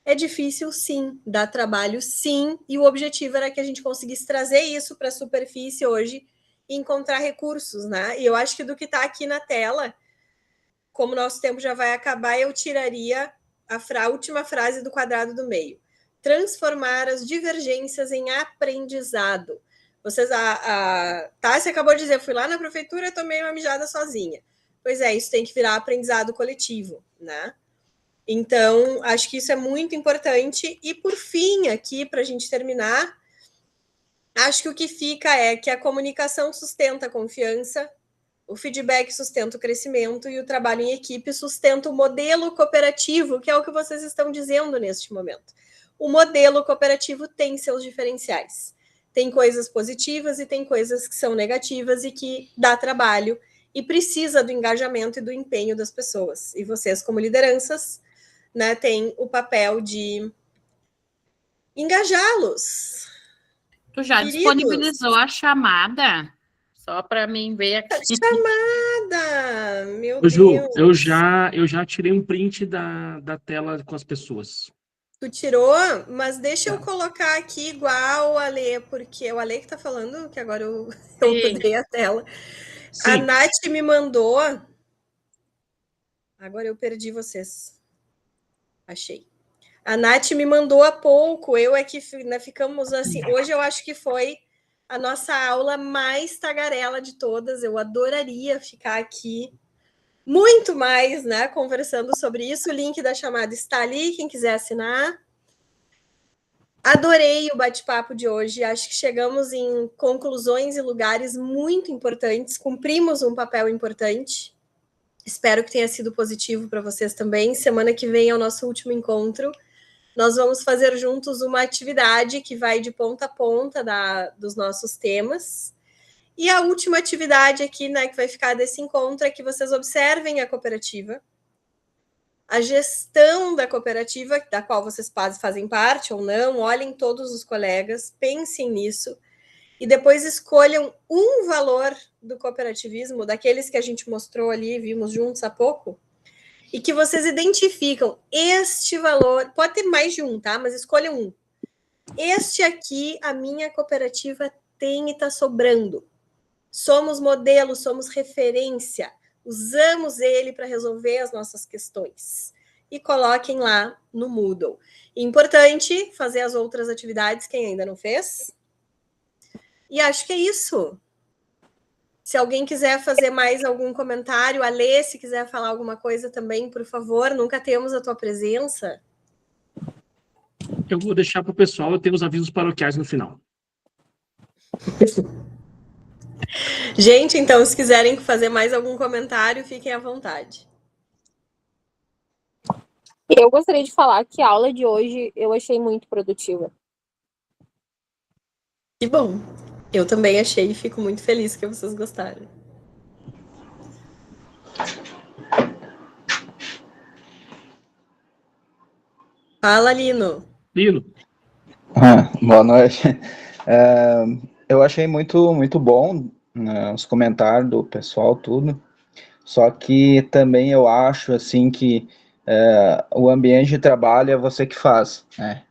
É difícil, sim, dá trabalho, sim, e o objetivo era que a gente conseguisse trazer isso para a superfície hoje e encontrar recursos, né? E eu acho que do que está aqui na tela, como o nosso tempo já vai acabar, eu tiraria a última frase do quadrado do meio. Transformar as divergências em aprendizado. Vocês, a Tássia acabou de dizer, fui lá na prefeitura e tomei uma mijada sozinha. Pois é, isso tem que virar aprendizado coletivo, né? Então, acho que isso é muito importante. E, por fim, aqui, para a gente terminar, acho que o que fica é que a comunicação sustenta a confiança, o feedback sustenta o crescimento e o trabalho em equipe sustenta o modelo cooperativo, que é o que vocês estão dizendo neste momento. O modelo cooperativo tem seus diferenciais. Tem coisas positivas e tem coisas que são negativas e que dá trabalho e precisa do engajamento e do empenho das pessoas. E vocês, como lideranças, né, tem o papel de engajá-los. Tu já disponibilizou a chamada? Só para mim ver aqui. Chamada! Meu Ju, Deus! eu já tirei um print da tela com as pessoas. Tu tirou? Mas deixa eu colocar aqui igual o Ale, porque é o Ale que tá falando, que agora eu mudei a tela. Sim. A Nath me mandou... Agora eu perdi vocês. Achei. A Nath me mandou há pouco, eu é que né, ficamos assim. Hoje eu acho que foi a nossa aula mais tagarela de todas. Eu adoraria ficar aqui muito mais, né, conversando sobre isso. O link da chamada está ali, quem quiser assinar. Adorei o bate-papo de hoje. Acho que chegamos em conclusões e lugares muito importantes. Cumprimos um papel importante. Espero que tenha sido positivo para vocês também. Semana que vem é o nosso último encontro. Nós vamos fazer juntos uma atividade que vai de ponta a ponta dos nossos temas. E a última atividade aqui, né, que vai ficar desse encontro é que vocês observem a cooperativa, a gestão da cooperativa, da qual vocês fazem parte ou não, olhem todos os colegas, pensem nisso, e depois escolham um valor do cooperativismo, daqueles que a gente mostrou ali, vimos juntos há pouco, e que vocês identificam este valor, pode ter mais de um, tá? Mas escolham um. Este aqui, a minha cooperativa tem e está sobrando. Somos modelo, somos referência, usamos ele para resolver as nossas questões. E coloquem lá no Moodle. Importante fazer as outras atividades, quem ainda não fez. E acho que é isso. Se alguém quiser fazer mais algum comentário, a Lê, se quiser falar alguma coisa também, por favor, nunca temos a tua presença. Eu vou deixar para o pessoal, eu tenho os avisos paroquiais no final. Gente, então, se quiserem fazer mais algum comentário, fiquem à vontade. Eu gostaria de falar que a aula de hoje eu achei muito produtiva. Que bom. Eu também achei e fico muito feliz que vocês gostaram. Fala, Lino. Lino. Boa noite. Eu achei muito bom, né, os comentários do pessoal, tudo. Só que também eu acho assim que o ambiente de trabalho é você que faz, né?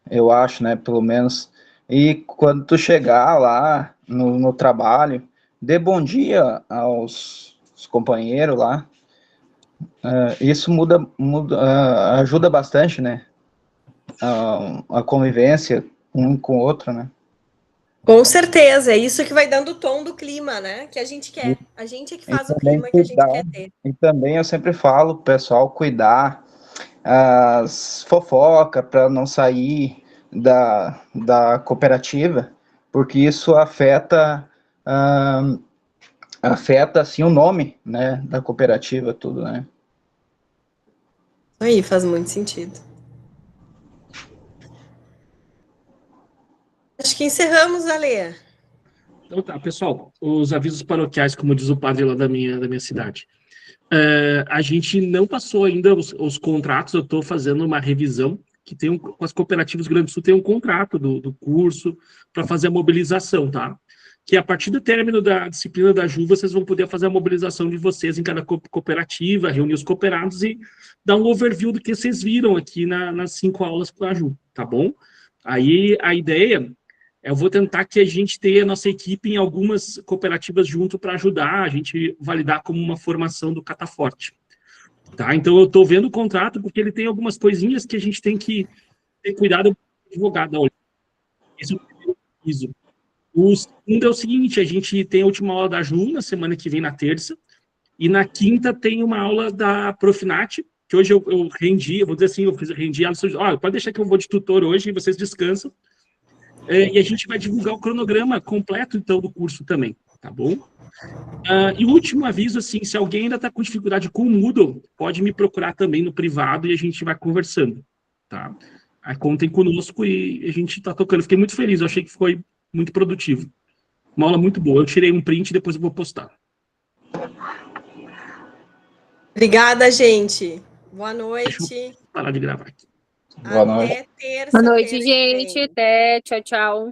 Eu acho, né? Pelo menos. E quando tu chegar lá no trabalho, dê bom dia aos companheiros lá. Isso ajuda bastante, né? A convivência um com o outro, né? Com certeza, é isso que vai dando o tom do clima, né? Que a gente quer. A gente é que faz o clima que a gente quer ter. E também eu sempre falo, pessoal, cuidar as fofocas para não sair da cooperativa, porque isso afeta assim o nome, né, da cooperativa, tudo, né? Aí faz muito sentido. Acho que encerramos, Ale. Então tá, pessoal, os avisos paroquiais, como diz o padre lá da minha cidade. A gente não passou ainda os contratos, eu estou fazendo uma revisão, que tem com as cooperativas do Rio Grande do Sul, tem um contrato do curso para fazer a mobilização, tá? Que a partir do término da disciplina da Ju, vocês vão poder fazer a mobilização de vocês em cada cooperativa, reunir os cooperados e dar um overview do que vocês viram aqui nas 5 aulas com a Ju, tá bom? Aí a ideia... Eu vou tentar que a gente tenha a nossa equipe em algumas cooperativas junto para ajudar a gente validar como uma formação do Cataforte. Tá? Então, eu estou vendo o contrato porque ele tem algumas coisinhas que a gente tem que ter cuidado com o advogado. Olha, esse é o primeiro aviso. O segundo é o seguinte, a gente tem a última aula da Ju, na semana que vem, na terça, e na quinta tem uma aula da Profinat, que hoje eu rendi, eu vou dizer assim, rendi ela, pode deixar que eu vou de tutor hoje e vocês descansam. E a gente vai divulgar o cronograma completo, então, do curso também, tá bom? E o último aviso, assim, se alguém ainda está com dificuldade com o Moodle, pode me procurar também no privado e a gente vai conversando, tá? Aí contem conosco e a gente está tocando. Fiquei muito feliz, eu achei que foi muito produtivo. Uma aula muito boa. Eu tirei um print e depois eu vou postar. Obrigada, gente. Boa noite. Deixa eu parar de gravar aqui. Boa noite. Até terça. Boa noite, gente. Até. Tchau, tchau.